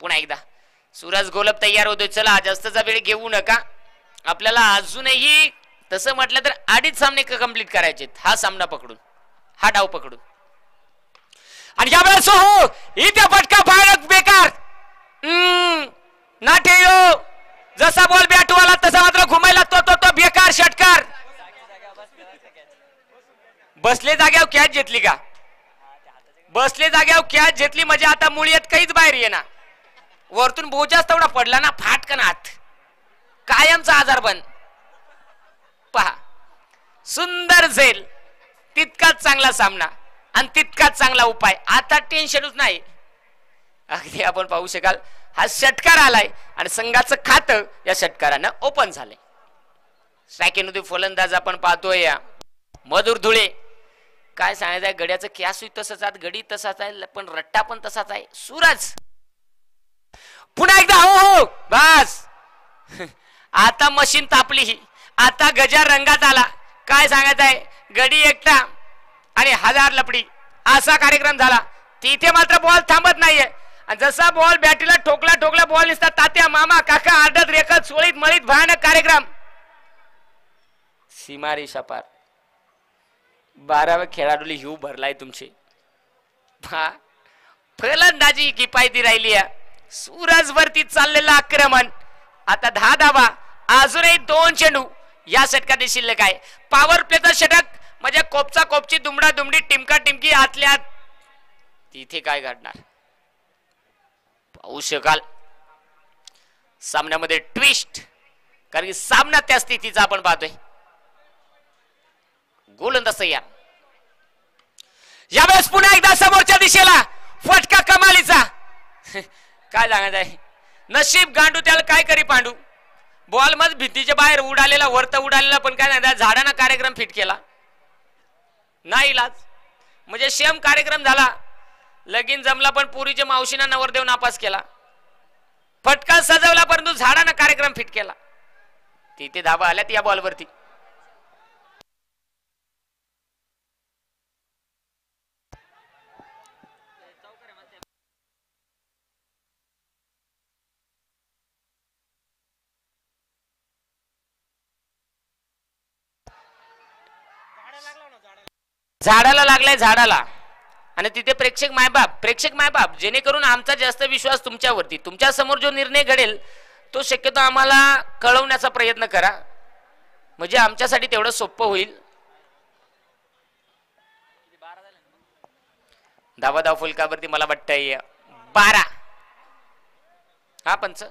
पुन्हा एकदा सूरज घोलप तयार होतोय. चला जास्तचा वेळ घेऊ नका. आपल्याला अजूनही तसं म्हटलं तर 2.5 सामने कंप्लीट करायचे. हा सामना पकडून हा डाव पकडून आणि यावेळेस हो इथे फटका फायनल बेकार. ना ठेव जसा बॉल बॅटवाला तसा मात्र घुमायला तो बेकार षटकार. बसले जाग्यावर कॅच घेतली का. बसले जाग्यावर कॅच घेतली म्हणजे आता मुळीत काहीच बाहेर येणार. वरतून बोजाच तेवढा पडला ना फाटकन आत. कायमचा आजार बन. पहा सुंदर झेल. तितकाच चांगला सामना आणि तितकाच चांगला उपाय. आता टेन्शनच नाही. अगदी आपण पाहू शकाल हा षटकार आलाय आणि संघाचं खातं या षटकारानं ओपन झालंय. स्ट्रायकिंग फलंदाज आपण पाहतोय या मधुर धुळे. काय सांगायचंय गड्याचं कॅस तसंच आहे. गडी तसाच आहे पण रट्टा पण तसाच आहे. सूरज पुन्हा एकदा हो हो बस. आता मशीन तापली ही. आता गजा रंगात आला. काय सांगायचंय गडी एकटा आणि 1000 लपडी असा कार्यक्रम झाला. तिथे मात्र बॉल थांबत नाहीये. जसा बॉल बॅटीला ठोकला बॉल दिसतात. तात्या मामा काका आडत रेखत सोळीत मळीत भयानक कार्यक्रम. सीमा रेषा पार. 12व्या खेळाडूला हिव भरलाय तुमचे. फलंदाजी किफायती राहिली आहे. सूरज वरती चाललेलं आक्रमण. आता 10 धावा, अजूनही 2 चेंडू या षटकात शिल्लक आहे. पॉवर प्लेचं षटक म्हणजे कोपचा कोपची दुमडा दुमडी टिमका टिमकी आतल्या तिथे काय घडणार पाहू शकाल. सामन्यामध्ये ट्विस्ट, कारण की सामना त्या स्थितीचा आपण पाहतोय. गोलंदाज तयार. यावेळेस पुन्हा एकदा समोरच्या दिशेला फटका कमालीचा. काय सांगायचं आहे, नशीब गांडू त्याला काय करी पांडू. बॉल मध्ये भीतीच्या बाहेर उडालेला, वरता उडालेला, पण काय नाही झाडांना कार्यक्रम फिट केला नाही इलाज. म्हणजे सेम कार्यक्रम झाला, लगीन जमला, पण पुरीच्या मावशीना नवरदेव नापास केला. फटका सजवला परंतु झाडांना कार्यक्रम फिट केला. तिथे धाबा आल्यात या बॉलवरती. झाडाला लागलाय, झाडाला. आणि तिथे प्रेक्षक मायबाप जेणेकरून आमचा जास्त विश्वास तुमच्यावरती. तुमच्या समोर जो निर्णय घडेल तो शक्यतो आम्हाला कळवण्याचा प्रयत्न करा, म्हणजे आमच्यासाठी तेवढं सोपं होईल. धावा फुलकावरती मला वाटतंय 12. हा पंच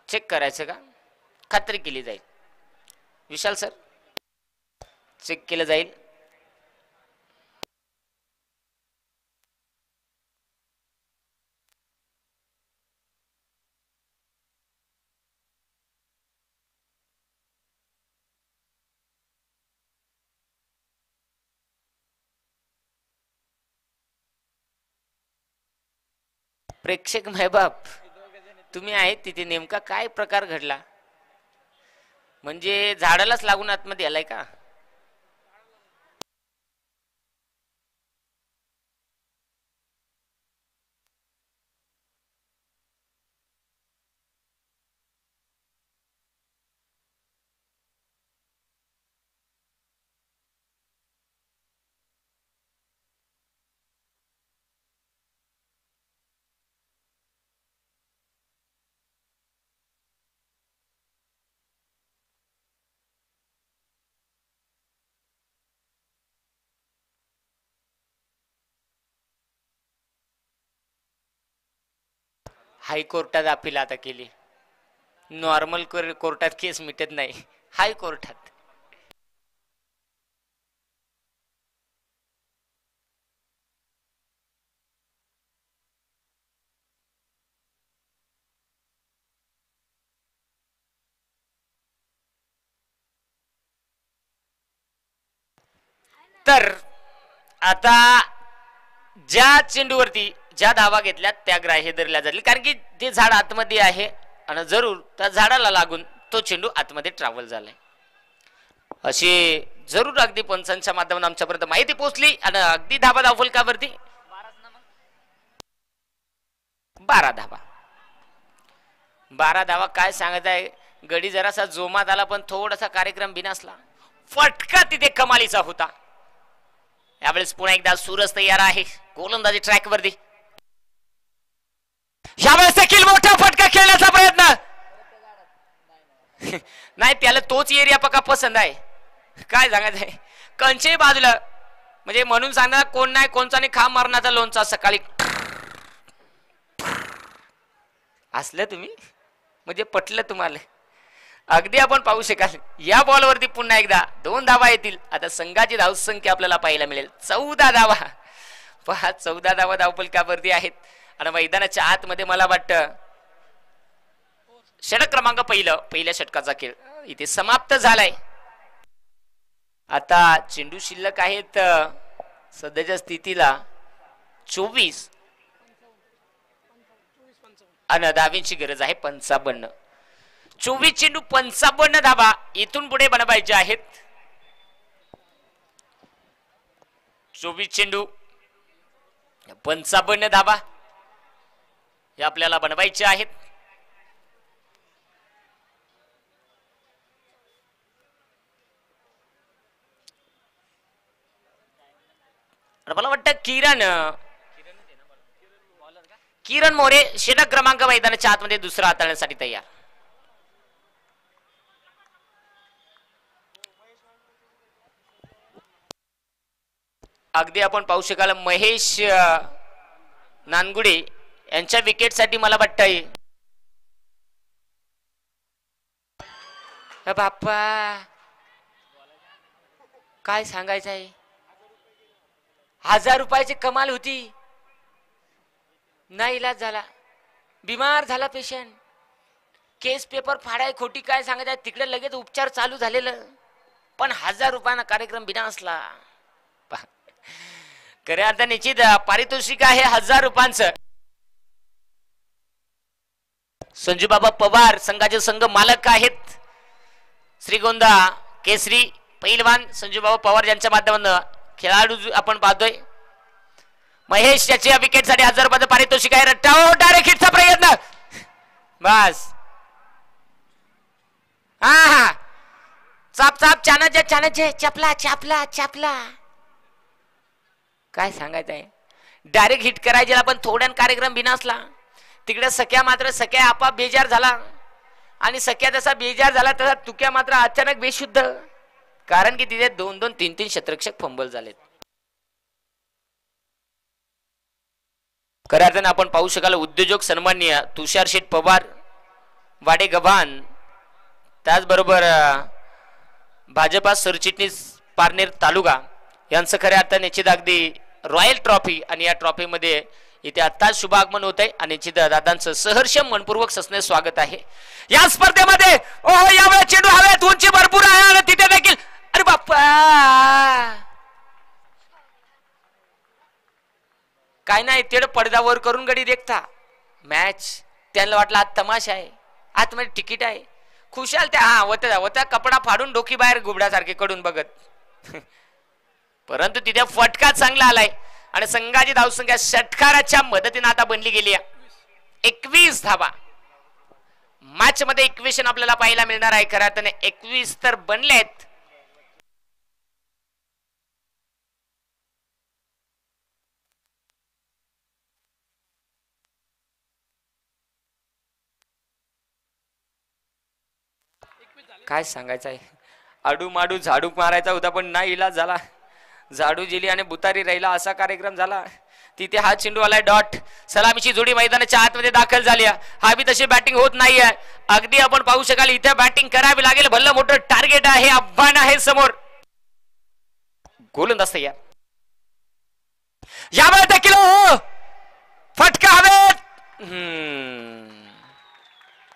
चेक करायचं का, खात्री केली जाईल. विशाल सर चेक केलं जाईल. प्रेक्षक मायबाप तुम्ही आहेत तिथे, नेमका काय प्रकार घडला. म्हणजे झाडालाच लागून आतमध्ये आलाय का. हायकोर्टात अपील आता केली. नॉर्मल कोर्टात केस मिटत नाही, हायकोर्टात. तर आता ज्या चेंडूवरती ज्या धावा घेतल्या त्या ग्राह्य धरल्या जातील, कारण की ते झाड आतमध्ये आहे आणि जरूर त्या झाडाला लागून तो चेंडू आतमध्ये ट्रॅव्हल झालाय. अशी जरूर अगदी पंचांच्या माध्यमातून आमच्यापर्यंत माहिती पोहोचली. आणि अगदी धावा फलकावरती 12 धावा. 12 धावा काय सांगत आहे. गडी जरासा जोमात आला पण थोडासा कार्यक्रम बिनसला. फटका तिथे कमालीचा होता. यावेळेस पुन्हा एकदा सूरज तयार आहे गोलंदाजी ट्रॅक वरती. यावेळेस देखील मोठा फटका खेळण्याचा प्रयत्न नाही, त्याला तोच एरिया पक्का पसंत आहे. काय सांगायचं आहे, कंचे बाजूला म्हणजे म्हणून सांगणार कोण नाही कोणचा नाही खांब मारण्याचा लोणचा सकाळी असलं तुम्ही म्हणजे पटलं तुम्हाला. अगदी आपण पाहू शकाल या बॉलवरती पुन्हा एकदा 2 धावा येतील. आता संघाची धावसंख्या आपल्याला पाहायला मिळेल 14 धावा. पहा 14 धावा धावफलकावरती आहेत. आणि मैदानाच्या आतमध्ये मला वाटतं षटक क्रमांक पहिल्या षटकाचा खेळ इथे समाप्त झालाय. आता चेंडू शिल्लक आहेत सध्याच्या स्थितीला 24 आणि धावांची गरज आहे 55. 24 चेंडू 55 धावा इथून पुढे बनवायचे आहेत. 24 चेंडू 55 धावा हे आपल्याला बनवायचे आहेत. मला वाटतं किरण मोरे षटक क्रमांक मैदानाच्या आतमध्ये दुसरा हाताळण्यासाठी तयार. अगदी आपण पाहू शकाल महेश नानगुडे यांच्या विकेटसाठी मला वाटतंय बाप्पा काय सांगायचं आहे. 1000 रुपयाची कमाल होती. नाही इलाज झाला. बिमार झाला पेशंट. केस पेपर फाडाय खोटी काय सांगायचं तिकडे लगेच उपचार चालू झालेलं. पण 1000 रुपयाना कार्यक्रम बिना असला. खऱ्या अर्थ निश्चित पारितोषिक आहे 1000 रुपयांचं. संजूबाबा पवार संघाचे संघ मालक आहेत. श्रीगोंदा केसरी पहिलवान संजूबाबा पवार यांच्या माध्यमातून खेळाडू आपण पाहतोय. महेश याच्या विकेट साठी 1000 रुपयाचं पारितोषिक आहे. रट्टा डायरेक्ट हिटचा प्रयत्न. बस हा चाप चाप चानाचे चपला चापला चापला काय सांगायचं आहे. डायरेक्ट हिट करायचे पण थोड्यान कार्यक्रम बिनासला. तिकडे सख्या मात्र सख्या आपाप बेजार झाला आणि सख्या जसा बेजार झाला तसा तुक्या मात्र अचानक बेशुद्ध. कारण की तिथे 2-2 3-3 शतरक्षक फंबल झालेत. खऱ्या अर्थाने आपण पाहू शकाल उद्योजक सन्माननीय तुषार शेठ पवार वाडे गव्हाण त्याचबरोबर भाजपा सरचिटणीस पारनेर तालुका यांचं खऱ्या अर्थाने निश्चित अगदी रॉयल ट्रॉफी आणि या ट्रॉफी मध्ये इथे आत्ताच शुभ आगमन होत आहे आणि निश्चित दादांचं सहर्ष मनपूर्वक सस्ने स्वागत आहे या स्पर्धेमध्ये. ओहो यावेळेस चेंडू हवेत उंची भरपूर आहे आणि तिथे देखील अरे बाप्पा काय नाही तेवढं पडद्यावर करून गडी देखता मॅच. त्यांना वाटलं आज तमाशा आहे आतमध्ये तिकीट आहे खुशाल त्या होत्या कपडा फाडून डोकी बाहेर गुबड्यासारखे कडून बघत. परंतु तिथे फटका चांगला आलाय आणि संघाची धावसंख्या षटकाराच्या मदतीने आता बनली गेली आहे 21 धावा. मॅच मध्ये इक्वेशन आपल्याला पाहायला मिळणार आहे. खऱ्या अर्थाने 21 तर बनलेत. काय सांगायचं आहे. आडू माडू झाडू मारायचा होता पण नाही इलाज झाला. झाडू जिली आणि बुतारी राहिला असा कार्यक्रम झाला. तिथे हा चेंडू आलाय डॉट. सलामीची जोडी मैदानाच्या आतमध्ये दाखल झाली. हा बी तशी बॅटिंग होत नाहीये. अगदी आपण पाहू शकाल इथे बॅटिंग करावी लागेल. भल्लं मोठं टार्गेट आहे आव्हान आहे समोर. गोलंदाज तयार. यावेळी देखील फटका हवेत.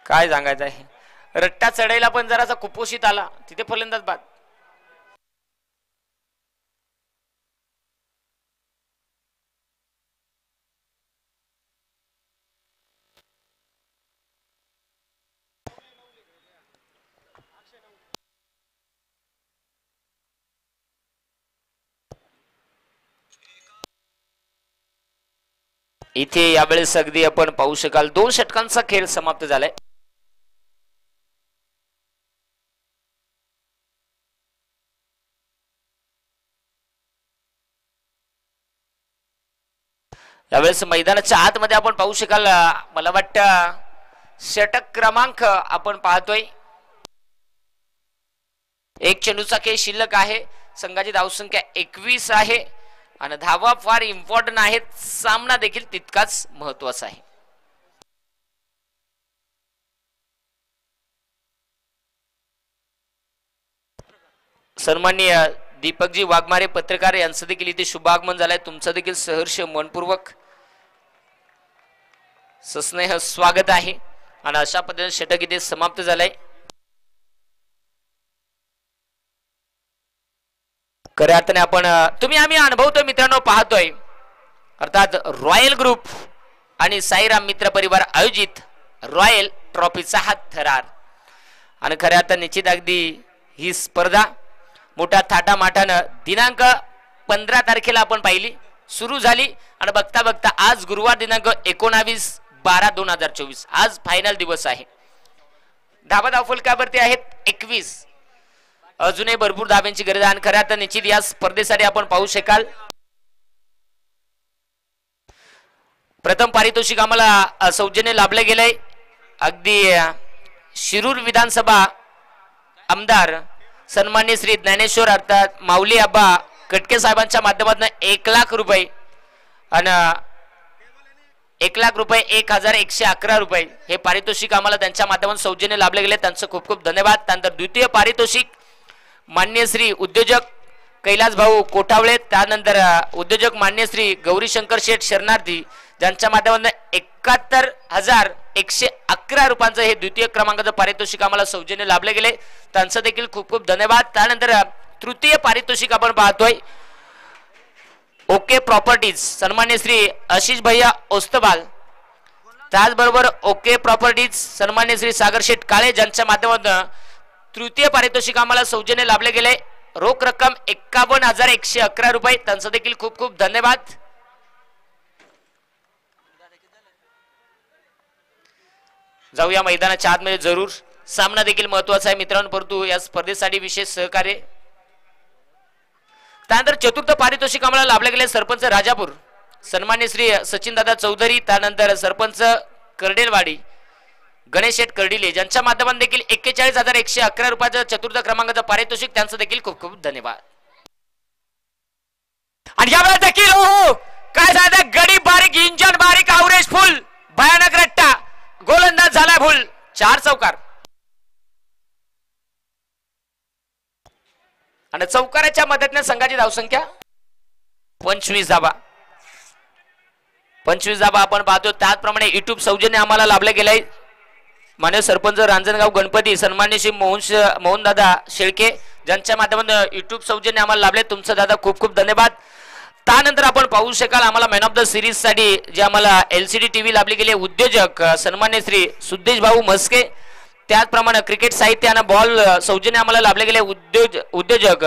काय सांगायचं आहे. रट्टा चढायला पण जरासा कुपोषित आला तिथे फलंदाज बाद. इथे यावेळेस अगदी आपण पाहू शकाल 2 षटकांचा खेळ समाप्त झालाय. यावेळेस मैदानाच्या आतमध्ये आपण पाहू शकाल मला वाटतं षटक क्रमांक आपण पाहतोय. एक चेंडूचा खेळ शिल्लक आहे. संघाची धावसंख्या 21 आहे आणि धावा फार इम्पॉर्टंट आहेत. सामना देखील तितकाच महत्वाचा आहे. सन्माननीय दीपकजी वाघमारे पत्रकार यांचं देखील इथे शुभागमन झालंय. तुमचं देखील सहर्ष मनपूर्वक सस्नेह स्वागत आहे आणि अशा पद्धतीने षटक इथे समाप्त झालंय. खऱ्या अर्थाने आपण आम्ही अनुभवतोय मित्रांनो पाहतोय अर्थात रॉयल ग्रुप आणि साईराम मित्र परिवार आयोजित रॉयल ट्रॉफीचा हा थरार आणि खऱ्या अर्थाने निश्चित अगदी ही स्पर्धा मोठ्या थाटामाटानं दिनांक 15 तारखेला आपण पाहिली सुरू झाली आणि बघता बघता आज गुरुवार दिनांक 19/12/2024 आज फायनल दिवस आहे. धावा धावफलकावरती आहेत 21. अजूनही भरपूर धाव्यांची गरज आहे आणि खऱ्या अर्थाने निश्चित या स्पर्धेसाठी आपण पाहू शकाल प्रथम पारितोषिक आम्हाला सौजन्य लाभले गेले अगदी शिरूर विधानसभा आमदार सन्मान्य श्री ज्ञानेश्वर अर्थात माऊली आबा कटके साहेबांच्या माध्यमातून 1,00,000 रुपये आणि 1,00,000 रुपये 1,111 रुपये हे पारितोषिक आम्हाला त्यांच्या माध्यमातून सौजन्य लाभले गेले त्यांचं खूप खूप धन्यवाद. त्यानंतर द्वितीय पारितोषिक मान्य श्री उद्योजक कैलास भाऊ कोठावळे त्यानंतर उद्योजक मान्य श्री गौरीशंकर शेठ शरणार्थी ज्यांच्या माध्यमातून 71,111 रुपयांचं हे द्वितीय क्रमांकाचं पारितोषिक आम्हाला सौजन्य लाभले गेले त्यांचं देखील खूप खूप धन्यवाद. त्यानंतर तृतीय पारितोषिक आपण पाहतोय ओके प्रॉपर्टीज सन्मान्य श्री आशिष भैया ओस्तबाल त्याचबरोबर ओके प्रॉपर्टीज सन्मान्य श्री सागर शेठ काळे ज्यांच्या माध्यमातून तृतीय पारितोषिक आम्हाला सौजन्य लाभले गेले रोख रक्कम 51,111 रुपये त्यांचं देखील खूप खूप धन्यवाद. जाऊया मैदानाच्या आतमध्ये जरूर सामना देखील महत्वाचा आहे मित्रांनो परंतु या स्पर्धेसाठी विशेष सहकार्य. त्यानंतर चतुर्थ पारितोषिक आम्हाला लाभले गेले सरपंच राजापूर सन्मान्य श्री सचिन दादा चौधरी त्यानंतर सरपंच कर्डेलवाडी गणेश शेठ कर्डिले ज्यांच्या माध्यमातून देखील 41,111 रुपयाचं चतुर्थ क्रमांकाचं पारितोषिक त्यांचं देखील खूप खूप धन्यवाद. आणि यावेळेस देखील हो काय झालं गडी बारीक इंजन बारीक आवरेज फुल भयानक रट्टा गोलंदाज झाला भूल 4 चौकार आणि चौकाराच्या मदतीने संघाची धावसंख्या 25 धाबा आपण पाहतो. त्याचप्रमाणे युट्यूब सौजन्य आम्हाला लाभले गेले मान्य सरपंच रांजणगाव गणपती सन्मान्य श्री मोहन दादा शेळके ज्यांच्या माध्यमातून युट्यूब सौजन्य आम्हाला लाभले तुमचं दादा खूप खूप धन्यवाद. त्यानंतर आपण पाहू शकाल आम्हाला मॅन ऑफ द सिरीज साठी जे आम्हाला LCD TV लाभले गेले उद्योजक सन्मान्य श्री सुदेश भाऊ म्हस्के त्याचप्रमाणे क्रिकेट साहित्य आणि बॉल सौजन्य आम्हाला लाभले गेले उद्योजक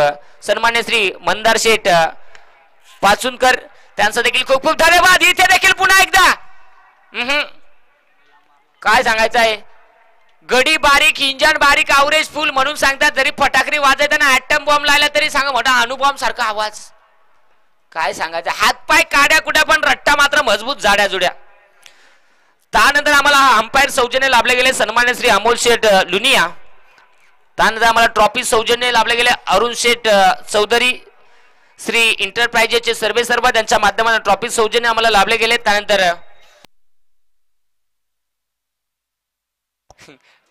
सन्मान्य श्री मंदार शेठ पाचुनकर त्यांचं देखील खूप खूप धन्यवाद. इथे देखील पुन्हा एकदा काय सांगायचं आहे गडी बारीक इंजन बारीक आवरेज फुल म्हणून सांगतात जरी फटाकडी वाजवताना ऍटम बॉम्ब लायला तरी सांगा मोठा अणुबॉम्ब सारखा आवाज काय सांगायचं हातपाय काड्या कुड्या पण रट्टा मात्र मजबूत जाड्या जुड्या. त्यानंतर आम्हाला अंपायर सौजन्य लाभले गेले सन्मान्य श्री अमोल शेठ लुनिया त्यानंतर आम्हाला ट्रॉफी सौजन्य लाभले गेले अरुण शेठ चौधरी श्री इंटरप्राइजेसचे सर्वेसर्वा त्यांच्या माध्यमातून ट्रॉफी सौजन्य आम्हाला लाभले गेले. त्यानंतर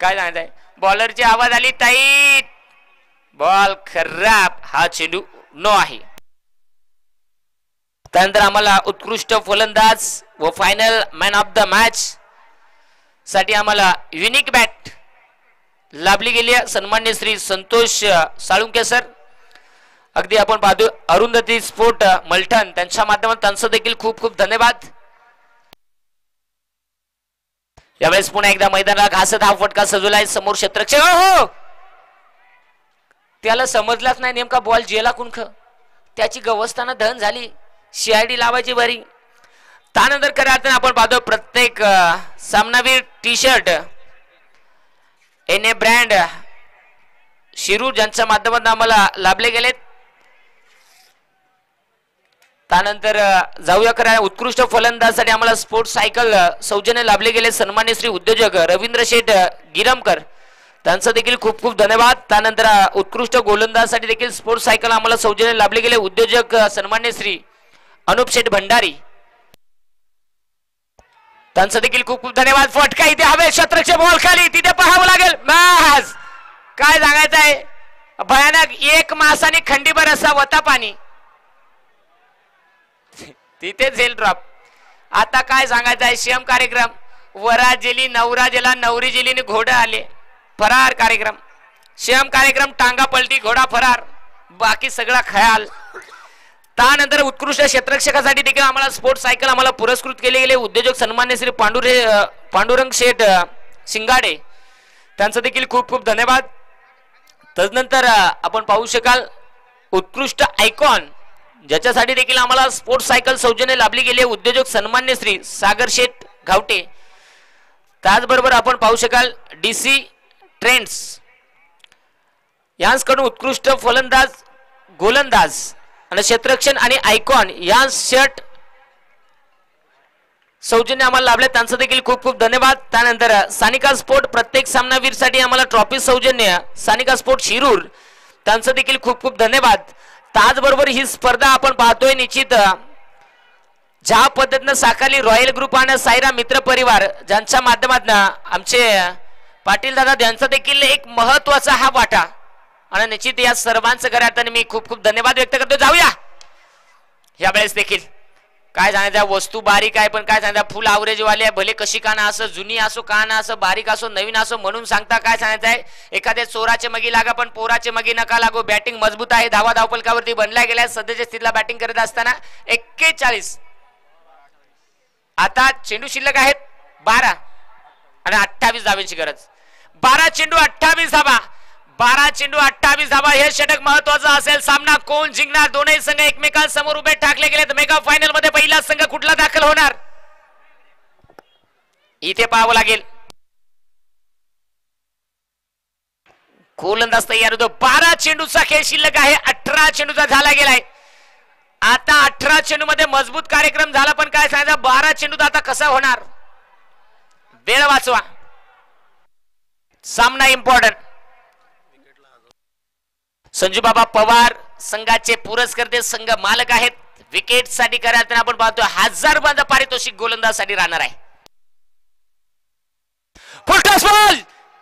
काय सांगायचंय बॉलरची आवाज आली टाईट बॉल खराब हा चेंडू नो आहे. त्यानंतर आम्हाला उत्कृष्ट फलंदाज व final man of the match साठी आम्हाला युनिक बॅट लाभली गेली सन्मान्य श्री संतोष साळुंके सर अगदी आपण पाहतो अरुंधती स्पोर्ट मलठण त्यांच्या माध्यमातून त्यांचं देखील खूप खूप धन्यवाद. यावेळेस पुन्हा एकदा मैदानाला घासत हा फटका सजवलाय समोर क्षेत्ररक्षक हो त्याला समजलाच नाही नेमका बॉल जेला कुंख त्याची गवस्थाना दहन झाली CID लावायची बारी. त्यानंतर खऱ्या अर्थाने आपण पाहतो प्रत्येक सामनावीर T shirt NA brand Shirur ज्यांच्या माध्यमातून आम्हाला लाभले गेलेत. त्यानंतर जाऊया खऱ्या उत्कृष्ट फलंदाजासाठी आम्हाला स्पोर्ट्स सायकल सौजन्य लाभले गेले सन्मान्य श्री उद्योजक रवींद्र शेठ गिरमकर त्यांचं देखील खूप खूप धन्यवाद. त्यानंतर उत्कृष्ट गोलंदाजासाठी देखील स्पोर्ट्स सायकल आम्हाला सौजन्य लाभले गेले उद्योजक सन्मान्य श्री अनुप शेठ भंडारी त्यांचं देखील खूप खूप धन्यवाद. फटका इथे हवे क्षेत्ररक्षक बॉल खाली तिथे पाहावं लागेल मॅच काय सांगायचं आहे भयानक एक मासाने खंडीभर असा वता पाणी तिथे झेल ड्रॉप. आता काय सांगायचं आहे शेम कार्यक्रम वरा जेली नवरा जेला नवरी जेलीने घोडा आले फरार कार्यक्रम शेम कार्यक्रम टांगा पलटी घोडा फरार बाकी सगळा खयाल. त्यानंतर उत्कृष्ट क्षेत्ररक्षकासाठी देखील आम्हाला स्पोर्ट्स सायकल आम्हाला पुरस्कृत केले गेले उद्योजक सन्मान्य श्री पांडुरंग शेठ शिंगाडे त्यांचं देखील खूप खूप धन्यवाद. तदनंतर आपण पाहू शकाल उत्कृष्ट आयकॉन ज्याच्यासाठी देखील आम्हाला स्पोर्ट्स सायकल सौजन्य लाभली गेली उद्योजक सन्मान्य श्री सागर शेठ घावटे. त्याचबरोबर आपण पाहू शकाल DC ट्रेंड्स यांकडून उत्कृष्ट फलंदाज गोलंदाज आणि क्षेत्ररक्षण आणि आयकॉन या शर्ट सौजन्य आम्हाला लाभले त्यांचं देखील खूप खूप धन्यवाद. त्यानंतर सानिका स्पोर्ट प्रत्येक सामनावीरसाठी आम्हाला ट्रॉफी सौजन्य सानिका स्पोर्ट शिरूर त्यांचं देखील खूप खूप धन्यवाद. त्याचबरोबर ही स्पर्धा आपण पाहतोय निश्चित ज्या पद्धतीनं साकारली रॉयल ग्रुप आणि साईरा मित्र परिवार ज्यांच्या माध्यमातून आमचे पाटील दादा यांचा देखील एक महत्वाचा हा वाटा आणि निश्चित या सर्वांचं करत मी खूप खूप धन्यवाद व्यक्त करतो. जाऊया यावेळेस देखील काय सांगायचं वस्तू बारीक आहे पण काय सांगायचं फुल आवरेज वाली आहे भले कशी काना असं जुनी असो काना असं बारीक असो नवीन असो म्हणून सांगता काय सांगायचं आहे एखाद्या चोराचे मगी लागा पण पोराचे मगी नका लागो. बॅटिंग मजबूत आहे धावा धावपलकावरती बनल्या गेल्या सध्याच्या स्थितीला बॅटिंग करत असताना 41 आता चेंडू शिल्लक आहेत 12 आणि 28 धावांची गरज. 12 चेंडू 28 धावा 12 चेंडू 28 धावा हे षटक महत्वाचं असेल. सामना कोण जिंकणार दोनही संघ एकमेकांसमोर उभे ठाकले गेलेत. मेगा फायनल मध्ये पहिला संघ कुठला दाखल होणार इथे पाहावं लागेल. गोलंदाज तयार होतो. 12 चेंडूचा खेळ शिल्लक आहे 18 चेंडूचा झाला गेलाय. आता 18 चेंडू मध्ये मजबूत कार्यक्रम झाला पण काय सांगायचं 12 चेंडूत आता कसा होणार. वेळ वाचवा सामना इम्पॉर्टंट. संजू बाबा पवार संघाचे पुरस्कर्ते संघ मालक आहेत. विकेट साठी करायला आपण पाहतो 1000 रुपयांचा पारितोषिक गोलंदाज साठी राहणार आहे. फुलटॉस बॉल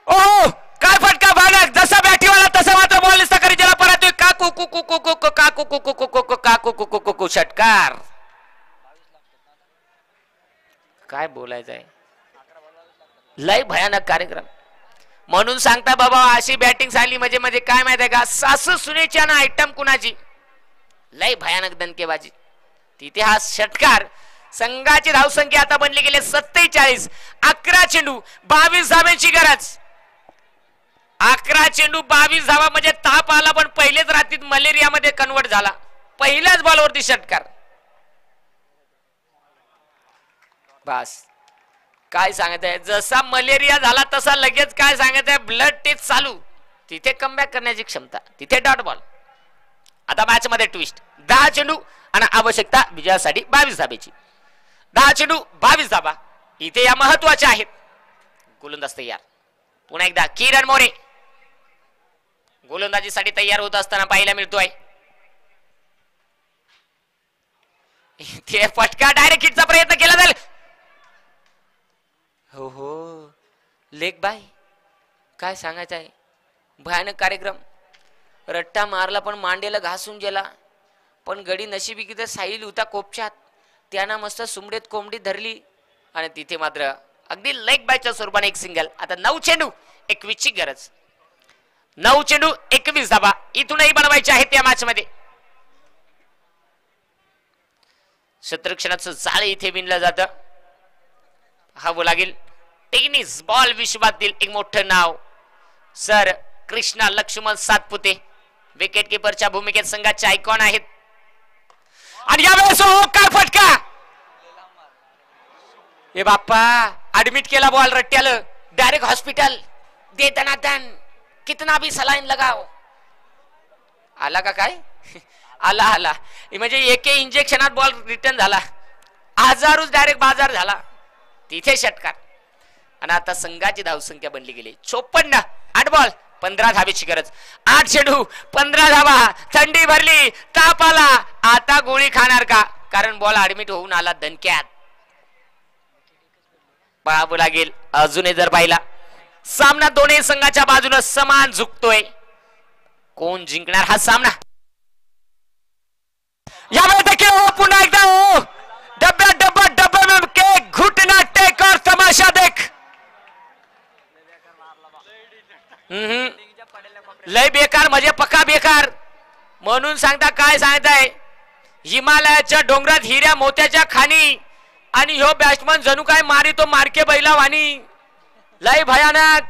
ओहो काय फटका भागक जसा बॅटीवाला तसा मात्र बॉल निसता करी ज्याला परत काकू कुकू कुकू काकू कुकू कुकू काकू कुकू कुकू षटकार. काय बोलायचं आहे लय भयानक कार्यक्रम म्हणून सांगता बाबा अशी बॅटिंग झाली म्हणजे म्हणजे काय माहित आहे का सासू सुनेच्या ना आयटम कुणाची लय भयानक दणकेबाजी. तिथे हा षटकार संघाची धावसंख्या आता बनली गेले 47. 11 चेंडू 22 धावांची गरज. 11 चेंडू 22 धावा म्हणजे ताप आला पण पहिलेच रात्रीत मलेरिया मध्ये कन्वर्ट झाला. पहिल्याच बॉलवरती षटकार. बस काय सांगत आहे जसा मलेरिया झाला तसा लगेच काय सांगत आहे ब्लड टेस्ट चालू. तिथे कमबॅक करण्याची क्षमता तिथे डॉट बॉल. आता मॅच मध्ये ट्विस्ट 10 चेंडू आणि आवश्यकता विजयासाठी 22 धाब्याची. 10 चेंडू 22 धाबा इथे या महत्वाच्या आहेत. गोलंदाज तयार पुन्हा एकदा किरण मोरे गोलंदाजीसाठी तयार होत असताना पाहायला मिळतोय. ते फटका डायरेक्ट हिटचा प्रयत्न केला जाईल. हो हो लेग बाय काय सांगायचं आहे भयानक कार्यक्रम. रट्टा मारला पण मांडेला घासून गेला पण गडी नशिबी किती साहिल होता कोपच्यात त्यानं मस्त सुमडेत कोंबडी धरली आणि तिथे मात्र अगदी लेग बायच्या स्वरूपाने एक सिंगल. आता 9 चेंडू 21 ची गरज. 9 चेंडू 21 धाबा इथूनही बनवायचे आहेत या मॅच मध्ये. क्षेत्ररक्षणाचं जाळ इथे विणलं जातं. पाहावं लागेल टेनिस बॉल विश्वातील एक मोठं नाव सर कृष्णा लक्ष्मण सातपुते विकेट किपरच्या भूमिकेत संघाचे आयकॉन आहेत. आणि यावेळेस काय फटका हे बाप्पा ऍडमिट केला बॉल रट्ट्याला डायरेक्ट हॉस्पिटल दे दनादन कितना भी सलाइन लगाओ. आला का काय आला आला म्हणजे एके इंजेक्शनात बॉल रिटर्न झाला. हजारोच डायरेक्ट बाजार झाला. तिथे षटकार आणि आता संघाची धावसंख्या बनली गेली 54. 8 बॉल 15 धावेची गरज. 8 चेंडू 15 धावा. थंडी भरली ताप आला आता गोळी खाणार का कारण बॉल ऍडमिट होऊन आला दणक्यात. पाहावं लागेल अजूनही जर पाहिला सामना दोन्ही संघाच्या बाजूने समान झुकतोय. कोण जिंकणार हा सामना यावेळी देखील पुन्हा एकदा डब्बा डब्बा डब्बा में केक घुटना टेक और तमाशा देख. लय बेकार म्हणजे पक्का बेकार म्हणून सांगता काय सांगताय हिमालयाच्या डोंगरात हिऱ्या मोत्याच्या खाणी आणि ह्यो बॅट्समन जणू काय मारितो मारके बैला वाणी लय भयानक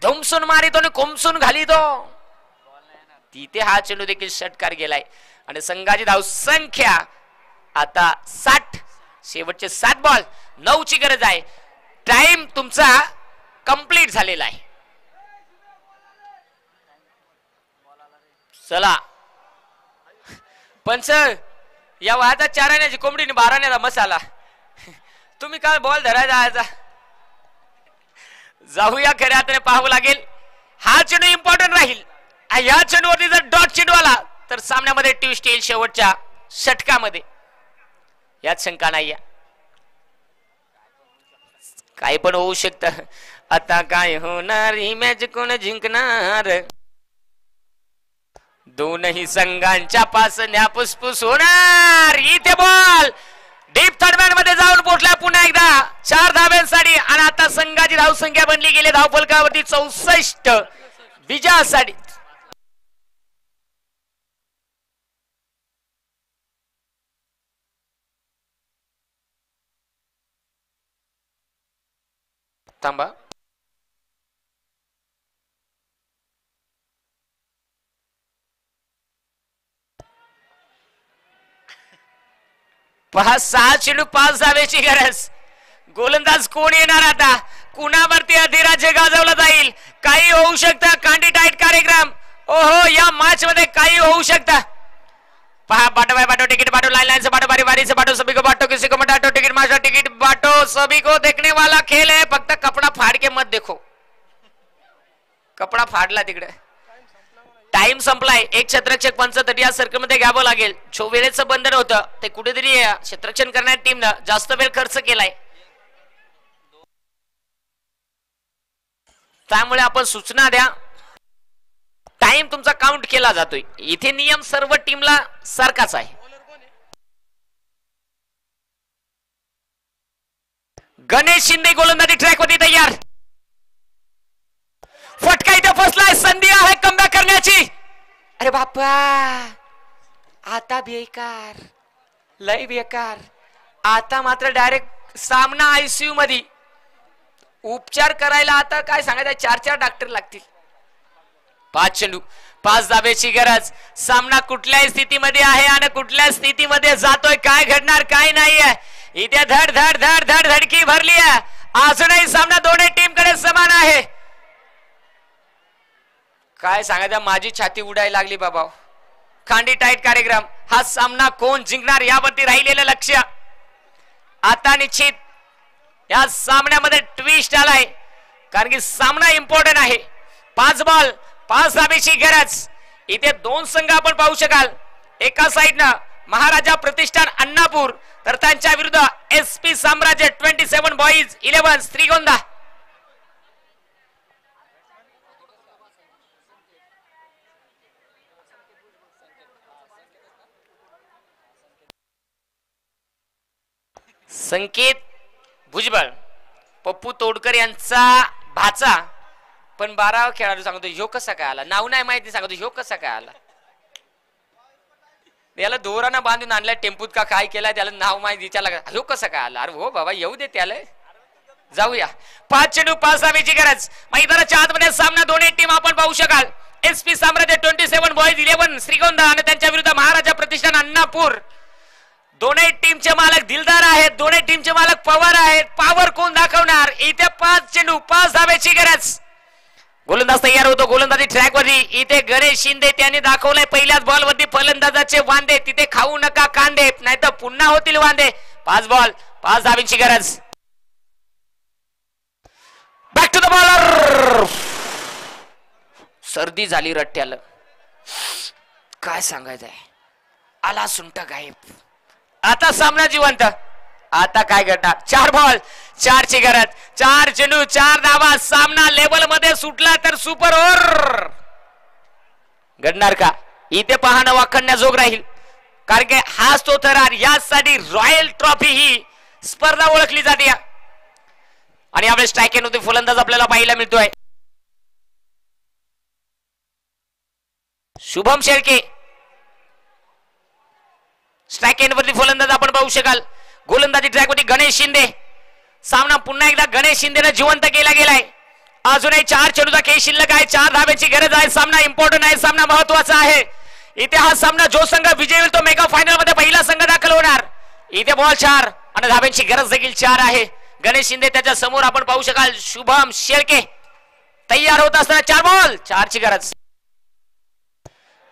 धुमसून मारितो आणि कोमसून घालितो. तिथे हा चेंडू देखील षटकार गेलाय आणि संघाची धाव संख्या आता 60. शेवटचे 7 बॉल 9 ची गरज आहे. टाइम तुमचा कंप्लीट झालेला आहे. चला पंच या वाहता 4 आण्याची कोंबडीने 12 आण्याचा मसाला तुम्ही काय बॉल धरायचा जाऊया खऱ्या अर्थाने पाहावं लागेल. हा चेंडू इम्पॉर्टंट राहील. या चेंडूवरती जर डॉट चेंडू आला तर सामन्यामध्ये ट्विस्ट येईल शेवटच्या षटकामध्ये, यात शंका नाही. काही पण होऊ शकतं. आता काय होणार, ही मॅच कोण जिंकणार, दोनही संघांच्या पासण्या फुसफुस होणार. इथे बॉल डीप थर्डमॅन मध्ये जाऊन पोहोचला पुन्हा एकदा 4 धाब्यांसाठी. आणि आता संघाची धावसंख्या बनली गेली धावफलकावरती 64 विजयासाठी. थांबा, पहा 6 चेंडू 5 धाब्याची गरज. गोलंदाज कोण येणार आता, कुणावरती अधिराज्य गाजवला जाईल, काही होऊ शकतं. कांडी टाईट कार्यक्रम. ओहो, या मॅच मध्ये काही होऊ शकतं. पहा, बाटो बाय बाटो टिकट बाटो, लाइन लाइन से बाटो, बारी बारी से बाटो, सभी को बाटो, किसी को मत बाटो, टिकट मास्टर टिकट बाटो, सभी को देखने वाला खेल है. फक्त कपडा फाड़ के मत देखो. कपडा फाडला तिकडे, टाइम संपलाय. एक क्षेत्ररक्षक पंच तरी या सर्कल मध्ये घ्यावं लागेल. वेळेचं बंधन होतं ते कुठेतरी क्षेत्ररक्षण करणाऱ्या टीमनं जास्त वेळ खर्च केलाय, त्यामुळे आपण सूचना द्या. टाइम तुमचा काउंट केला जातोय. इथे नियम सर्व टीमला सारखाच आहे. गणेश शिंदे गोलंदाजी ट्रॅक वरती तयार. फटका इथे फसलाय, संधी आहे कमबॅक करण्याची. अरे बापा, आता बेकार, लय बेकार. आता मात्र डायरेक्ट सामना आयसीयू मध्ये. उपचार करायला आता काय सांगायचं, 4 डॉक्टर लागतील. 5 चेंडू 5 धाब्याची गरज. सामना कुठल्याही स्थितीमध्ये आहे आणि कुठल्या स्थितीमध्ये जातोय, काय घडणार काय नाहीये. इथे धड धड धड धड धडकी भरली आहे. अजूनही सामना दोन्ही टीम कडे समान आहे. काय सांगायचं, माझी छाती उडायला लागली बाबा. खांडी टाईट कार्यक्रम. हा सामना कोण जिंकणार यावरती राहिलेलं लक्ष. आता निश्चित या सामन्यामध्ये ट्विस्ट आलाय, कारण की सामना इम्पॉर्टंट आहे. 5 बॉल 5 धाब्याची गरज. इथे 2 संघ आपण पाहू शकाल. एका साइडनं महाराजा प्रतिष्ठान अण्णापूर, तर त्यांच्या विरुद्ध एसपी साम्राज्य 27 बॉईज 11 श्रीगोंदा. संकेत भुजबळ, पप्पू तोडकर यांचा भाचा, पण 12 खेळाडू सांगतो ह्यो कसा काय आला, नाव नाही माहिती सांगतो ह्यो कसा काय आला. याला दोरानं बांधून आणलाय टेम्पूत का काय केलाय, त्याला नाव माहिती, त्याला ह्यो कसा काय आला. अरे हो बाबा, येऊ दे त्याला. जाऊया. 5 चेंडू 5 धाब्याची गरज. मैदानाच्या आतमध्ये सामना दोन्ही टीम आपण पाहू शकाल. एसपी साम्राज्य 27 बॉईज 11 श्रीगोंदा आणि त्यांच्या विरुद्ध महाराजा प्रतिष्ठान अण्णापूर. दोन्ही टीमचे मालक दिलदार आहेत, दोन्ही टीमचे मालक पवार आहेत. पॉवर कोण दाखवणार. इथे 5 चेंडू 5 धाब्याची गरज. गोलंदाज तयार होतो गोलंदाजी ट्रॅक वरती. इथे गणेश शिंदे त्यांनी दाखवलंय पहिल्याच बॉल वरती फलंदाजाचे वांदे. तिथे खाऊ नका कांदे, नाहीतर पुन्हा होतील वांदे. 5 बॉल 5 धाब्यांची गरज. Back to the bowler. सर्दी झाली रट्ट्याला, काय सांगायचंय. आला सुंट गायब. आता सामना जिवंत. आता काय घडणार. 4 बॉल 4 ची गरज. 4 चेंडू 4 धावा. सामना लेवल मध्ये सुटला तर सुपर ओव्हर घडणार का. इथे पाहणं वाखण्याजोग राहील, कारण की हाच तो थरार. यासाठी रॉयल ट्रॉफी ही स्पर्धा ओळखली जाते. आणि यावेळी स्ट्राईक एंड होते फलंदाज आपल्याला पाहायला मिळतोय शुभम शेळके. स्ट्राईक एंड वरती फलंदाज आपण पाहू शकाल. गोलंदाजी ट्रॅक वरती गणेश शिंदे. सामना पुन्हा एकदा गणेश शिंदेने जिवंत केला गेलाय. अजूनही 4 चेंडूचा खेळ शिल्लक आहे. 4 धाब्याची गरज आहे. सामना इम्पॉर्टंट आहे, सामना महत्वाचा आहे. इथे हा सामना जो संघ विजय होईल तो मेगा फायनल मध्ये पहिला संघ दाखल होणार. इथे बॉल 4 आणि धाब्यांची गरज देखील 4 आहे. गणेश शिंदे त्याच्या समोर आपण पाहू शकाल. शुभम शेळके तयार होत असताना 4 बॉल 4 ची गरज.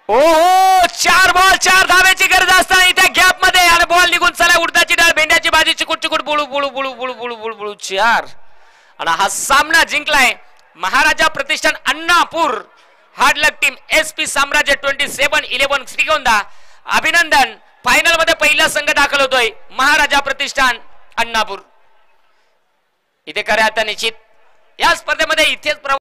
ओहो, 4 बॉल 4 धाब्याची गरज असताना इथे गॅप मध्ये आणि बॉल निघून चला. उडदाची डाळ भेंड्याची भाजी चिकूट चिकूट बुळू बुळू बुळू बुळू बुळू बुळू बुळू 4 आणि हा सामना जिंकलाय महाराजा प्रतिष्ठान अण्णापूर हार्डलक टीम SP साम्राज्य 27-11 श्रीगोंदा. अभिनंदन. फायनल मध्ये पहिला संघ दाखल होतोय महाराजा प्रतिष्ठान अण्णापूर. इथे खऱ्या आता निश्चित या स्पर्धेमध्ये इथेच